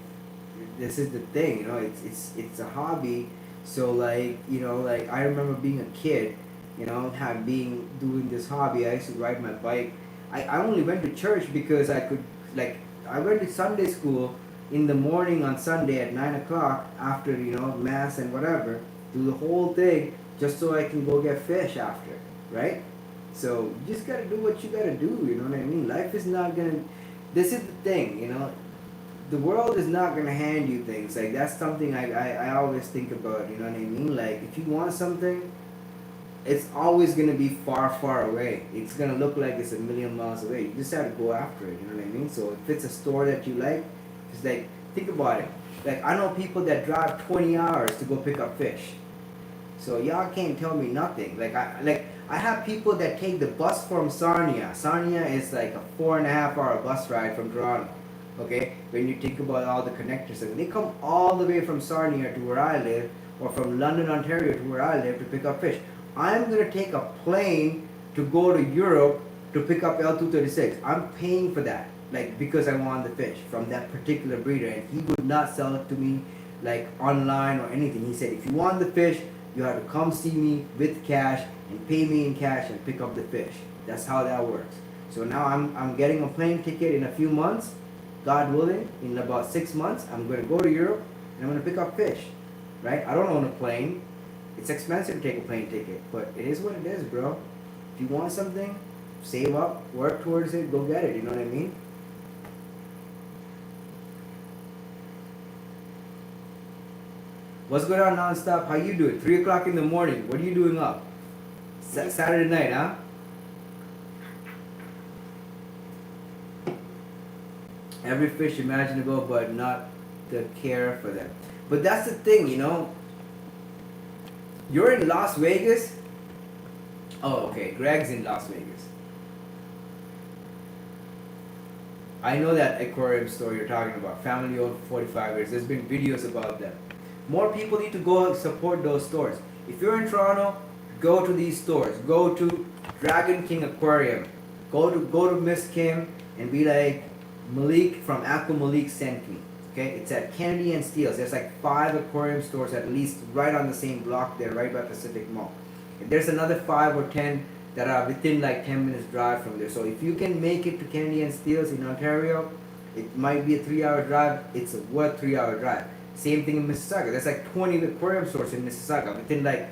this is the thing, you know, it's a hobby. So like, you know, like I remember being a kid, you know, doing this hobby. I used to ride my bike. I only went to church because I could, like, I went to Sunday school in the morning on Sunday at 9 o'clock after, you know, mass and whatever, do the whole thing just so I can go get fish after, right? So you just gotta do what you gotta do, you know what I mean? Life is not gonna, this is the thing, you know, the world is not gonna hand you things. Like, that's something I always think about, you know what I mean? Like, if you want something, it's always gonna be far, far away. It's gonna look like it's a million miles away. You just have to go after it, you know what I mean? So if it's a store that you like, it's like, think about it. Like, I know people that drive 20 hours to go pick up fish. So y'all can't tell me nothing. I have people that take the bus from Sarnia. Sarnia is like a 4.5 hour bus ride from Toronto. Okay, when you think about all the connectors, and they come all the way from Sarnia to where I live, or from London, Ontario to where I live to pick up fish. I'm gonna take a plane to go to Europe to pick up L236. I'm paying for that, like, because I want the fish from that particular breeder, and he would not sell it to me like online or anything. He said, if you want the fish, you have to come see me with cash and pay me in cash and pick up the fish. That's how that works. So now I'm getting a plane ticket in a few months. God willing, in about 6 months, I'm going to go to Europe and I'm going to pick up fish, right? I don't own a plane. It's expensive to take a plane ticket, but it is what it is, bro. If you want something, save up, work towards it, go get it, you know what I mean? What's going on, nonstop? How you doing? 3 o'clock in the morning. What are you doing up? Saturday night, huh? Every fish imaginable, but not the care for them. But that's the thing, you know. You're in Las Vegas. Oh, okay. Greg's in Las Vegas. I know that aquarium store you're talking about. Family owned for 45 years. There's been videos about them. More people need to go and support those stores. If you're in Toronto, go to these stores. Go to Dragon King Aquarium. Go to Miss Kim and be like, Malik from Aqua Malik sent me. Okay, it's at Kennedy and Steeles. There's like 5 aquarium stores at least right on the same block there, right by Pacific Mall. And there's another 5 or 10 that are within like 10 minutes drive from there. So if you can make it to Kennedy and Steeles in Ontario, it might be a 3-hour drive. It's a worth 3-hour drive. Same thing in Mississauga. There's like 20 aquarium stores in Mississauga within like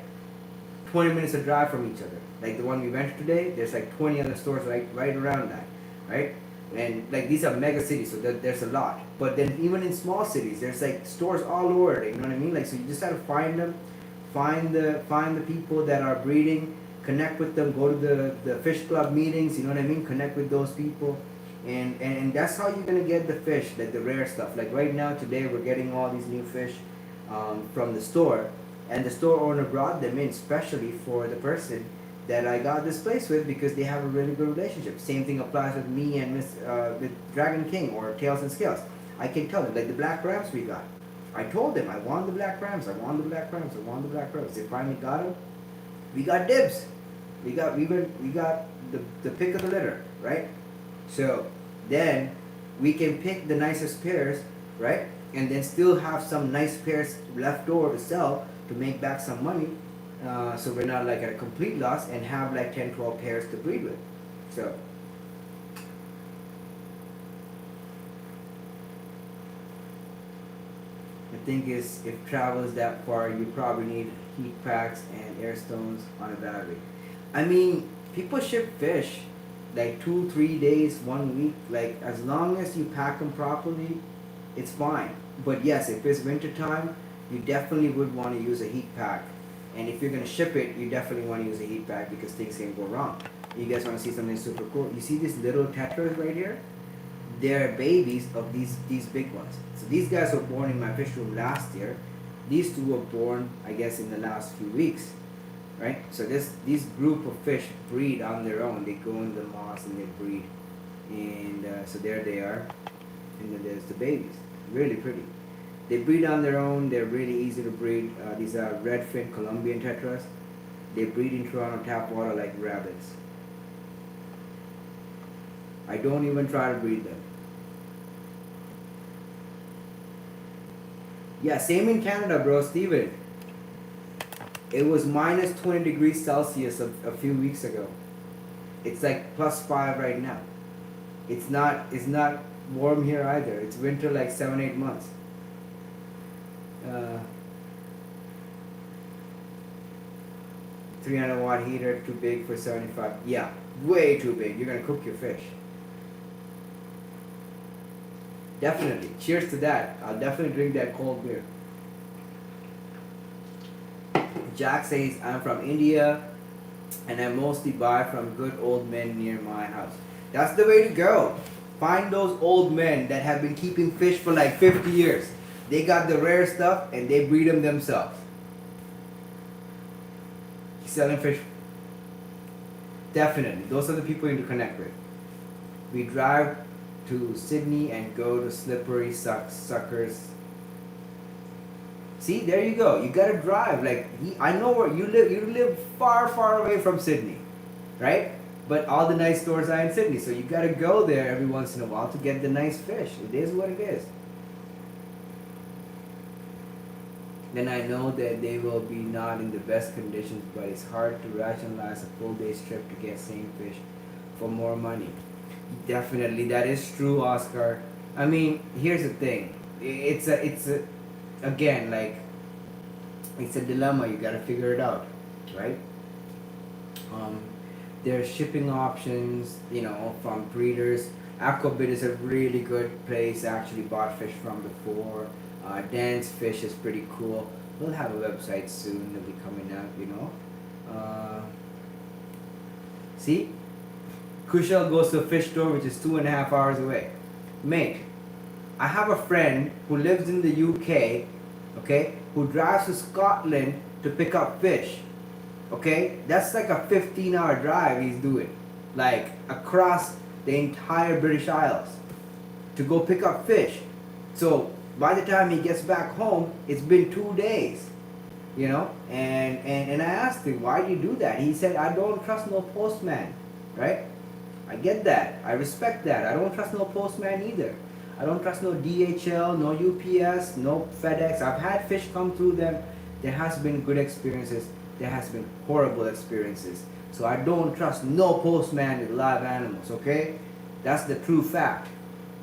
20 minutes of drive from each other. Like the one we went to today, there's like 20 other stores right around that, right? And like these are mega cities, so there's a lot. But then even in small cities, there's like stores all over. You know what I mean? Like, so you just have to find them, find the people that are breeding, connect with them, go to the fish club meetings. You know what I mean? Connect with those people, and that's how you're gonna get the fish, like the rare stuff. Like right now, today we're getting all these new fish from the store, and the store owner brought them in specially for the person that I got this place with because they have a really good relationship. Same thing applies with me and with Dragon King or Tails and Scales. I can tell them, like the black rams we got. I told them I want the black rams, I want the black rams, I want the black rams. They finally got them. We got dibs. We got the pick of the litter, right? So then we can pick the nicest pairs, right? And then still have some nice pairs left over to sell to make back some money. So we're not like at a complete loss and have like 10-12 pairs to breed with. So the thing is, if travel is that far, you probably need heat packs and air stones on a battery. I mean, people ship fish like 2-3 days, 1 week. Like as long as you pack them properly, it's fine. But yes, if it's winter time, you definitely would want to use a heat pack. And if you're going to ship it, you definitely want to use a heat pack because things can go wrong. You guys want to see something super cool? You see these little tetras right here? They're babies of these big ones. So these guys were born in my fish room last year. These 2 were born, I guess, in the last few weeks. Right? So these group of fish breed on their own. They go in the moss and they breed. And so there they are. And then there's the babies. Really pretty. They breed on their own. They're really easy to breed. These are redfin Colombian tetras. They breed in Toronto tap water like rabbits. I don't even try to breed them. Yeah, same in Canada, bro, Steven. It was minus 20 degrees Celsius a few weeks ago. It's like +5 right now. It's not warm here either. It's winter like 7-8 months. 300-watt heater, too big for 75. Yeah, way too big. You're gonna cook your fish. Definitely. Cheers to that. I'll definitely drink that cold beer. Jack says, I'm from India and I mostly buy from good old men near my house. That's the way to go. Find those old men that have been keeping fish for like 50 years. They got the rare stuff and they breed them themselves. Selling fish. Definitely. Those are the people you need to connect with. We drive to Sydney and go to Slippery Suckers. See, there you go. You gotta drive. Like, I know where you live. You live far, far away from Sydney, right? But all the nice stores are in Sydney, so you gotta go there every once in a while to get the nice fish. It is what it is. Then I know that they will be not in the best conditions, but it's hard to rationalize a full day's trip to get same fish for more money. Definitely, that is true, Oscar. I mean, here's the thing. It's a again, like, it's a dilemma. You gotta figure it out, right? There's shipping options, you know, from breeders. Aquabit is a really good place. I actually bought fish from before. Dan's Fish is pretty cool. We'll have a website soon that'll be coming out, you know. See? Kushal goes to a fish store which is 2.5 hours away. Mate, I have a friend who lives in the UK, okay, who drives to Scotland to pick up fish. Okay? That's like a 15-hour drive he's doing. Like, across the entire British Isles to go pick up fish. So, by the time he gets back home, it's been 2 days. you know. And I asked him, why do you do that? He said, I don't trust no postman, right? I get that. I respect that. I don't trust no postman either. I don't trust no DHL, no UPS, no FedEx. I've had fish come through them. There has been good experiences. There has been horrible experiences. So I don't trust no postman with live animals, okay? That's the true fact.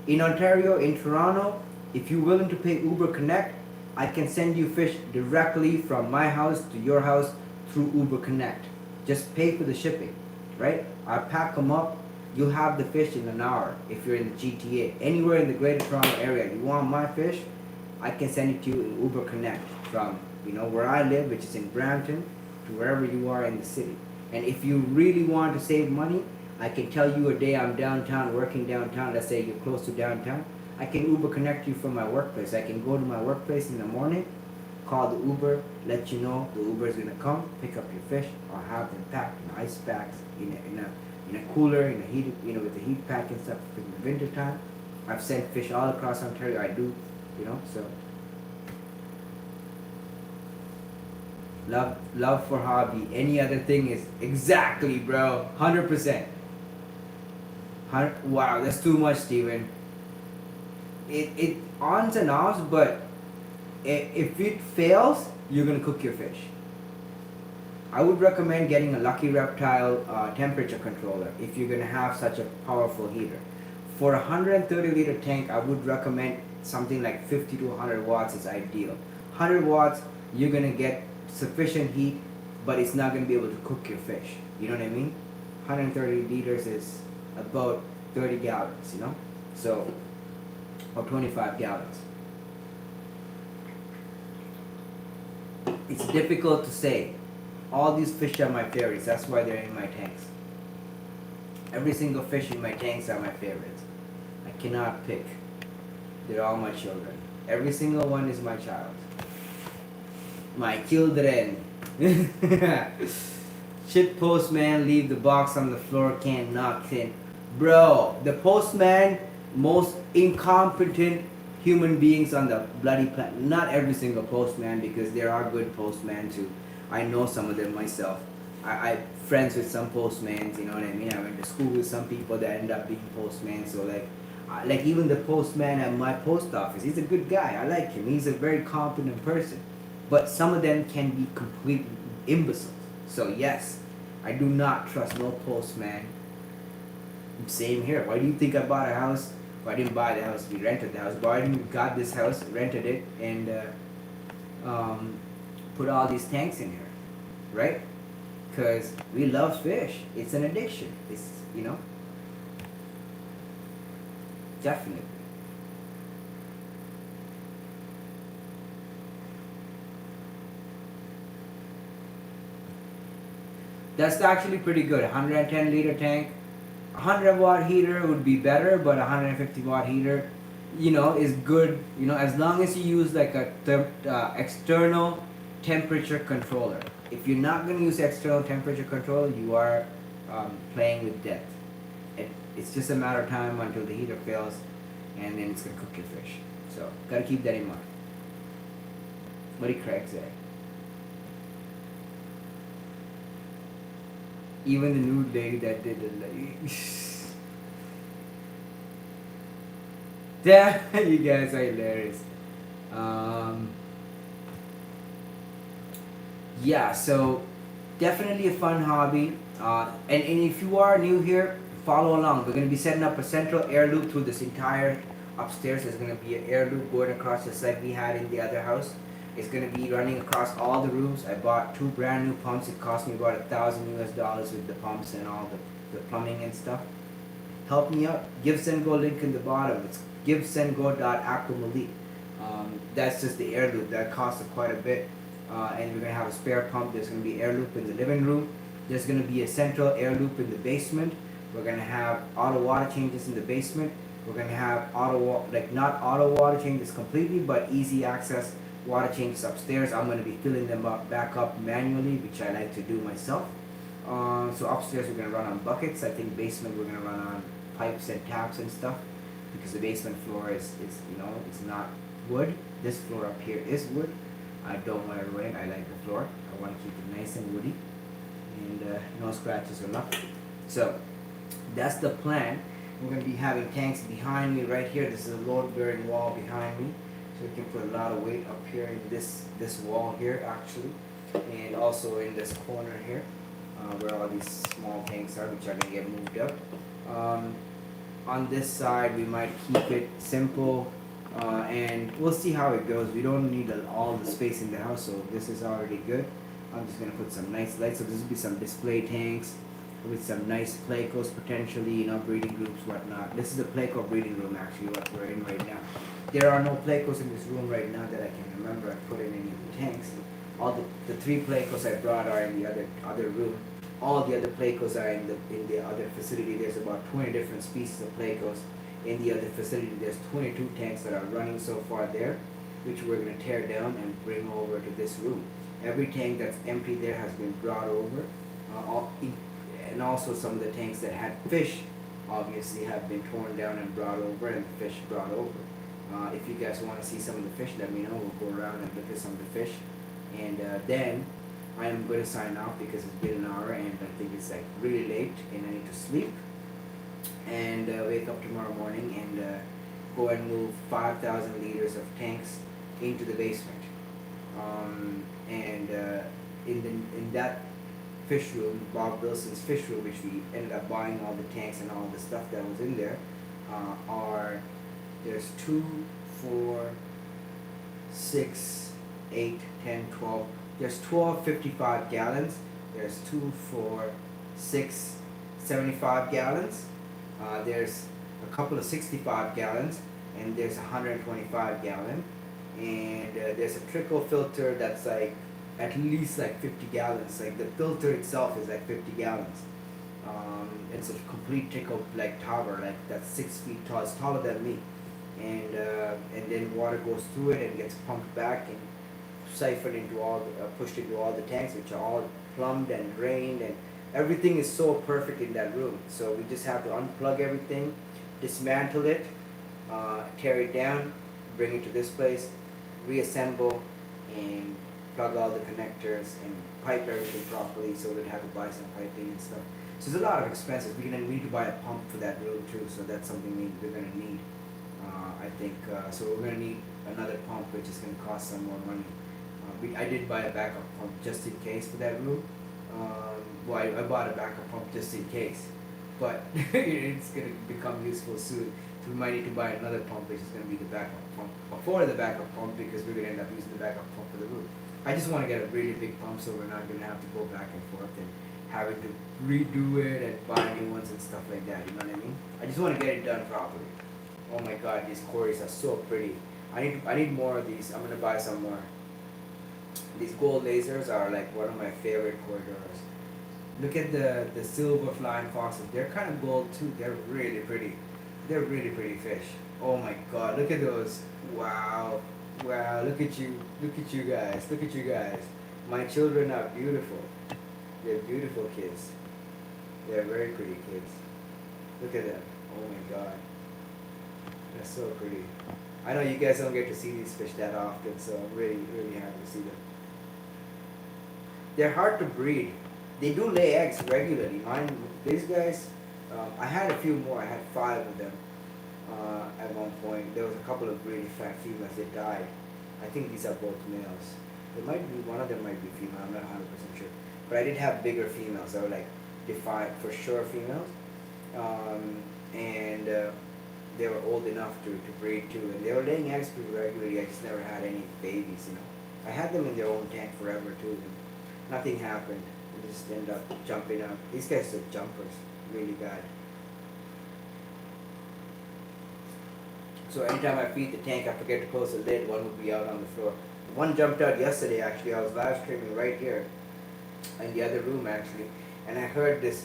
In Ontario, in Toronto, if you're willing to pay Uber Connect, I can send you fish directly from my house to your house through Uber Connect. Just pay for the shipping, right? I pack them up. You'll have the fish in an hour if you're in the GTA. Anywhere in the Greater Toronto area, you want my fish, I can send it to you in Uber Connect from, you know, where I live, which is in Brampton, to wherever you are in the city. And if you really want to save money, I can tell you a day I'm downtown, working downtown, let's say you're close to downtown, I can Uber connect you from my workplace. I can go to my workplace in the morning, call the Uber, let you know the Uber is gonna come, pick up your fish. I'll have them packed in ice packs, in a cooler, in a heated, you know, with the heat pack and stuff in the winter time. I've sent fish all across Ontario. I do, you know, so love for hobby. Any other thing is exactly, bro, 100%. Wow, that's too much, Steven. It ons and offs, but if it fails, you're gonna cook your fish. I would recommend getting a Lucky Reptile temperature controller if you're gonna have such a powerful heater. For a 130 liter tank, I would recommend something like 50 to 100 watts is ideal. 100 watts, you're gonna get sufficient heat, but it's not gonna be able to cook your fish. You know what I mean? 130 liters is about 30 gallons, you know? So, or 25 gallons. It's difficult to say. All these fish are my favorites. That's why they're in my tanks. Every single fish in my tanks are my favorites. I cannot pick. They're all my children. Every single one is my child. My children. Shit postman, leave the box on the floor, can't knock in. Bro, the postman, most incompetent human beings on the bloody planet. Not every single postman, because there are good postmen too. I know some of them myself. I'm friends with some postmans, you know what I mean? I went to school with some people that end up being postmen. So like even the postman at my post office, he's a good guy. I like him. He's a very competent person. But some of them can be complete imbeciles. So yes, I do not trust no postman. Same here. Why do you think I bought a house? Well, I didn't buy the house. We rented the house. Why didn't we got this house, rented it, and put all these tanks in here, right? Because we love fish. It's an addiction. It's, you know, definitely. That's actually pretty good. 110 liter tank. 100 watt heater would be better, but 150 watt heater, you know, is good, you know, as long as you use like a external temperature controller. If you're not going to use external temperature controller, you are playing with death. It's just a matter of time until the heater fails, and then it's going to cook your fish. So, got to keep that in mind. What did Craig say? Even the nude lady that did the yeah, you guys are hilarious. Yeah, so definitely a fun hobby. And if you are new here, follow along. We're going to be setting up a central air loop through this entire upstairs. There's going to be an air loop going across just like we had in the other house. It's going to be running across all the rooms. I bought 2 brand new pumps. It cost me about $1,000 with the pumps and all the plumbing and stuff. Help me out. Give Send Go link in the bottom. It's givesendgo.aquamalite. That's just the air loop. That costs quite a bit. And we're going to have a spare pump. There's going to be air loop in the living room. There's going to be a central air loop in the basement. We're going to have auto water changes in the basement. We're going to have not auto water changes completely, but easy access water changes upstairs. I'm going to be filling them back up manually, which I like to do myself. So upstairs we're going to run on buckets. I think basement we're going to run on pipes and taps and stuff, because the basement floor is you know, it's not wood. This floor up here is wood. I don't want it ruined. I like the floor. I want to keep it nice and woody, and no scratches or nothing. So that's the plan. We're going to be having tanks behind me right here. This is a load-bearing wall behind me, so we can put a lot of weight up here in this wall here actually, and also in this corner here, where all these small tanks are, which are going to get moved up. On this side, we might keep it simple, and we'll see how it goes. We don't need all the space in the house, so this is already good. I'm just going to put some nice lights. So this will be some display tanks with some nice plecos potentially, you know, breeding groups, whatnot. This is the pleco breeding room actually, what we're in right now. There are no plecos in this room right now that I can remember I put in any of the tanks. All the 3 plecos I brought are in the other room. All the other plecos are in the other facility. There's about 20 different species of plecos in the other facility. There's 22 tanks that are running so far there, which we're going to tear down and bring over to this room. Every tank that's empty there has been brought over, and also some of the tanks that had fish obviously have been torn down and brought over, and the fish brought over. If you guys want to see some of the fish, let me know. We'll go around and look at some of the fish, and then I am going to sign off because it's been an hour and I think it's like really late and I need to sleep and wake up tomorrow morning and go and move 5,000 liters of tanks into the basement. In that fish room, Bob Wilson's fish room, which we ended up buying all the tanks and all the stuff that was in there, there's 2, 4, 6, 8, 10, 12. There's 12 55 gallons. There's 2, 4, 6, 75 gallons. There's a couple of 65 gallons, and there's 125 gallon. And there's a trickle filter that's like at least like 50 gallons. Like the filter itself is like 50 gallons. It's a complete trickle like tower, like that's 6 feet tall. It's taller than me. And then water goes through it and gets pumped back and siphoned into pushed into all the tanks, which are all plumbed and drained, and everything is so perfect in that room. So we just have to unplug everything, dismantle it, tear it down, bring it to this place, reassemble, and plug all the connectors and pipe everything properly. So we'd have to buy some piping and stuff. So there's a lot of expenses. We need to buy a pump for that room too. So that's something we're going to need. I think so. We're going to need another pump, which is going to cost some more money. I did buy a backup pump just in case for that room. Well, I bought a backup pump just in case, but it's going to become useful soon. So we might need to buy another pump, which is going to be the backup pump for the backup pump, because we're going to end up using the backup pump for the room. I just want to get a really big pump, so we're not going to have to go back and forth and having to redo it and buy new ones and stuff like that. You know what I mean? I just want to get it done properly. Oh my God, these quarries are so pretty. I need more of these. I'm going to buy some more. These gold lasers are like one of my favorite corridors. Look at the silver flying foxes. They're kind of gold too. They're really pretty. They're really pretty fish. Oh my God, look at those. Wow. Wow, look at you. Look at you guys. Look at you guys. My children are beautiful. They're beautiful kids. They're very pretty kids. Look at them. Oh my God. They're so pretty. I know you guys don't get to see these fish that often, so I'm really, really happy to see them. They're hard to breed. They do lay eggs regularly. These guys, I had a few more. I had 5 of them at one point. There was a couple of really fat females. They died. I think these are both males. One of them might be female. I'm not 100% sure. But I did have bigger females. They were like defined for sure females. And they were old enough to breed too. And they were laying eggs pretty regularly. I just never had any babies, you know. I had them in their own tank forever too. And nothing happened. They just end up jumping up. These guys are jumpers. Really bad. So anytime I feed the tank, I forget to close the lid. One would be out on the floor. One jumped out yesterday actually. I was live streaming right here in the other room actually. And I heard this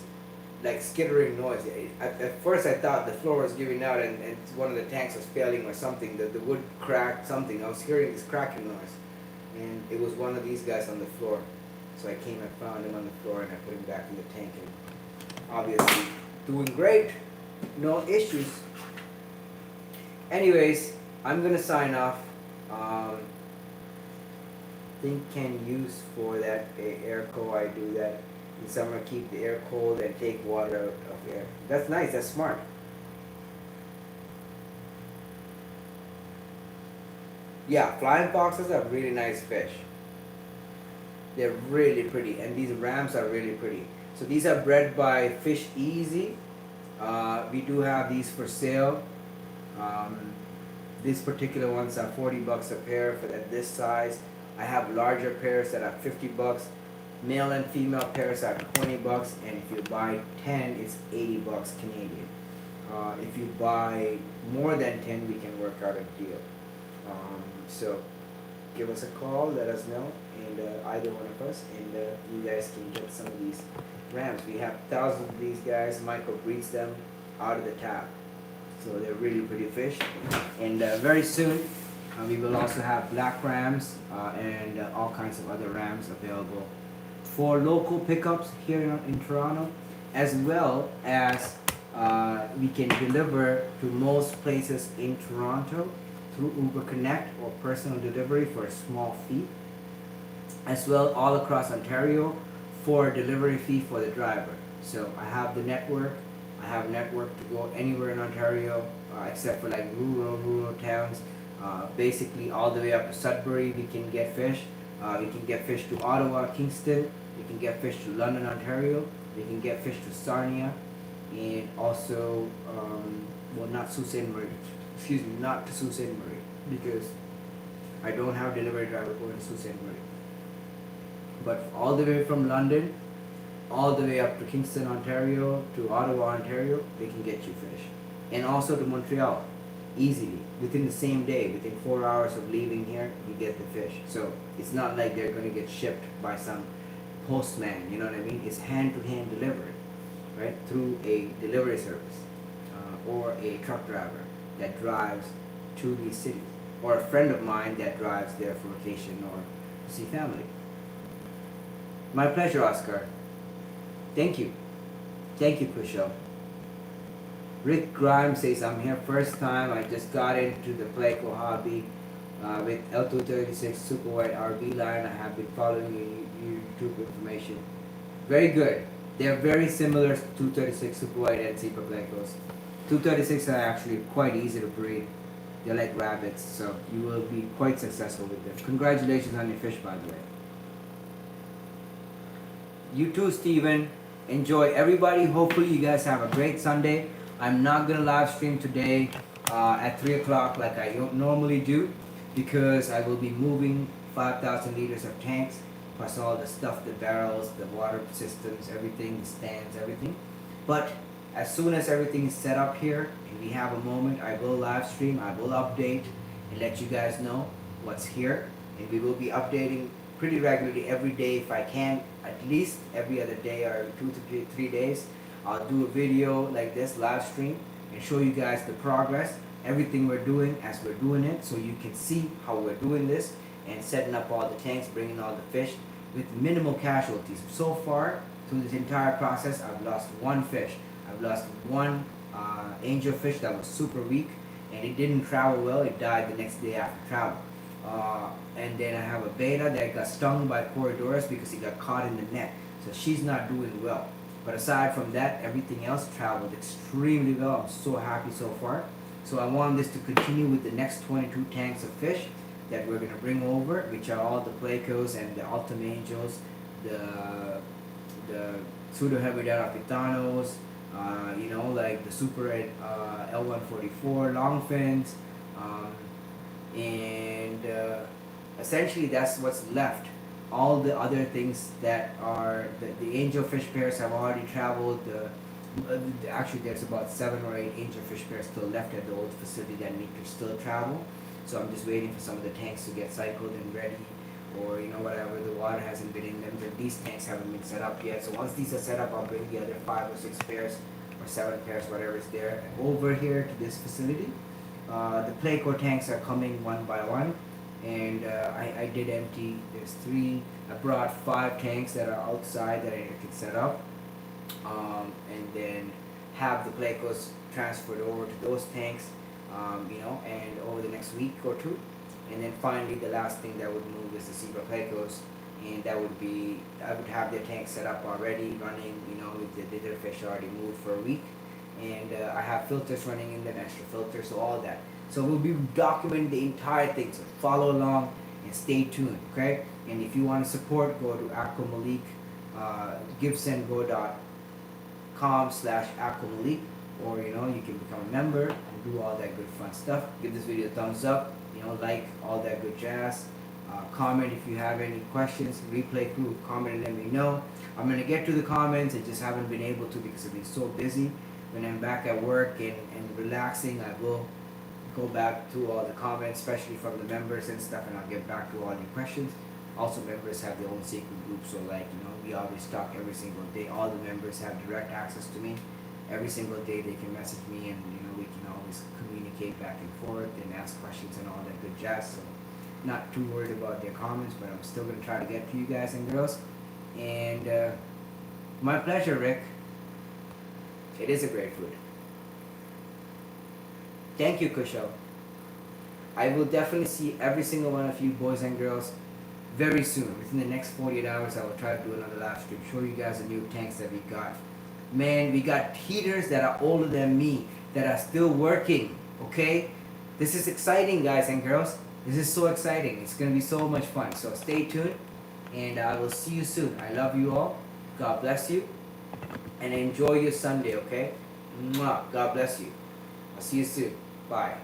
like skittering noise. At first I thought the floor was giving out and one of the tanks was failing or something. The wood cracked something. I was hearing this cracking noise. And it was one of these guys on the floor. So I came and found him on the floor and I put him back in the tank. And obviously doing great. No issues. Anyways, I'm going to sign off. think can use for that air cold. I do that in summer, keep the air cold and take water out of air. That's nice. That's smart. Yeah, flying foxes are really nice fish. They're really pretty, and these rams are really pretty. So these are bred by Fish Easy. We do have these for sale. Um, these particular ones are 40 bucks a pair for at this size. I have larger pairs that are 50 bucks. Male and female pairs are 20 bucks, and if you buy 10, it's 80 bucks Canadian. If you buy more than 10, we can work out a deal. So give us a call, let us know, and either one of us, and you guys can get some of these rams. We have thousands of these guys. Michael breeds them out of the tap, so they're really pretty fish. And very soon we will also have black rams and all kinds of other rams available for local pickups here in Toronto, as well as we can deliver to most places in Toronto through Uber Connect or personal delivery for a small fee, as well all across Ontario for a delivery fee for the driver. So I have the network. I have a network to go anywhere in Ontario except for like rural towns. Basically all the way up to Sudbury we can get fish. We can get fish to Ottawa, Kingston. We can get fish to London, Ontario. We can get fish to Sarnia, and also well, not Sault Ste. Marie. Excuse me, not to Sault Ste. Marie, because I don't have delivery driver going to Sault Ste. Marie. But all the way from London, all the way up to Kingston, Ontario, to Ottawa, Ontario, they can get you fish. And also to Montreal, easily, within the same day, within 4 hours of leaving here, you get the fish. So it's not like they're going to get shipped by some postman, you know what I mean? It's hand-to-hand delivery, right, through a delivery service or a truck driver that drives to these cities, or a friend of mine that drives there for vacation or to see family. My pleasure, Oscar. Thank you. Thank you, Kushal. Rick Grimes says, I'm here first time. I just got into the Pleco hobby with L236 Super White RV line. I have been following your YouTube information. Very good. They're very similar to 236 Super White and Zebra Plecos. 236 are actually quite easy to breed. They're like rabbits, so you will be quite successful with them. Congratulations on your fish, by the way. You too, Steven. Enjoy, everybody. Hopefully you guys have a great Sunday. I'm not gonna live stream today at 3 o'clock like I normally do, because I will be moving 5,000 liters of tanks, plus all the stuff, the barrels, the water systems, everything, the stands, everything. But as soon as everything is set up here and we have a moment, I will live stream, I will update and let you guys know what's here. And we will be updating pretty regularly every day if I can, at least every other day or 2 to 3 days. I'll do a video like this, live stream, and show you guys the progress, everything we're doing as we're doing it, so you can see how we're doing this and setting up all the tanks, bringing all the fish with minimal casualties. So far, through this entire process, I've lost one fish. I've lost one angelfish that was super weak, and it didn't travel well. It died the next day after travel. And then I have a beta that got stung by corridors because he got caught in the net. So she's not doing well. But aside from that, everything else traveled extremely well. I'm so happy so far. So I want this to continue with the next 22 tanks of fish that we're going to bring over, which are all the Plecos and the Ultim Angels, the Pseudo-Hebridata Pitanos, you know, like the Super L144 Longfins, and essentially that's what's left. All the other things that are the angelfish pairs have already traveled. Actually, there's about 7 or 8 angelfish pairs still left at the old facility that need to still travel. So I'm just waiting for some of the tanks to get cycled and ready, or you know, whatever, the water hasn't been in them. These tanks haven't been set up yet. So once these are set up, I'll bring the other 5 or 6 pairs or 7 pairs, whatever is there, over here to this facility. The Pleco tanks are coming one by one. And I did empty, there's 3, I brought 5 tanks that are outside that I can set up, and then have the Plecos transferred over to those tanks, you know, and over the next week or 2, And then finally, the last thing that would move is the zebra plecos, and that would be, I would have their tank set up already, running, you know, with the little fish already moved for a week, and I have filters running in them, extra filters, so all that. So we'll be documenting the entire thing, so follow along and stay tuned, okay? And if you want to support, go to Aqua Malik, givesendgo.com/aquamalik, or you know, you can become a member and do all that good fun stuff. Give this video a thumbs up, you know, like all that good jazz. Comment if you have any questions. Replay crew, comment and let me know. I'm gonna get to the comments. I just haven't been able to because I've been so busy. When I'm back at work and relaxing, I will go back to all the comments, especially from the members and stuff, and I'll get back to all your questions. Also, members have their own secret group, so like, you know, we always talk every single day. All the members have direct access to me. Every single day they can message me, and you know, we can always communicate back and forth and ask questions and all that good jazz. So not too worried about their comments, but I'm still gonna try to get to you guys and girls. And my pleasure, Rick. It is a great food. Thank you, Kushal. I will definitely see every single one of you boys and girls very soon. Within the next 48 hours, I will try to do another live stream. Show you guys the new tanks that we got. Man, we got heaters that are older than me that are still working, okay? This is exciting, guys and girls. This is so exciting. It's going to be so much fun. So stay tuned, and I will see you soon. I love you all. God bless you, and enjoy your Sunday, okay? Mwah. God bless you. I'll see you soon. Bye.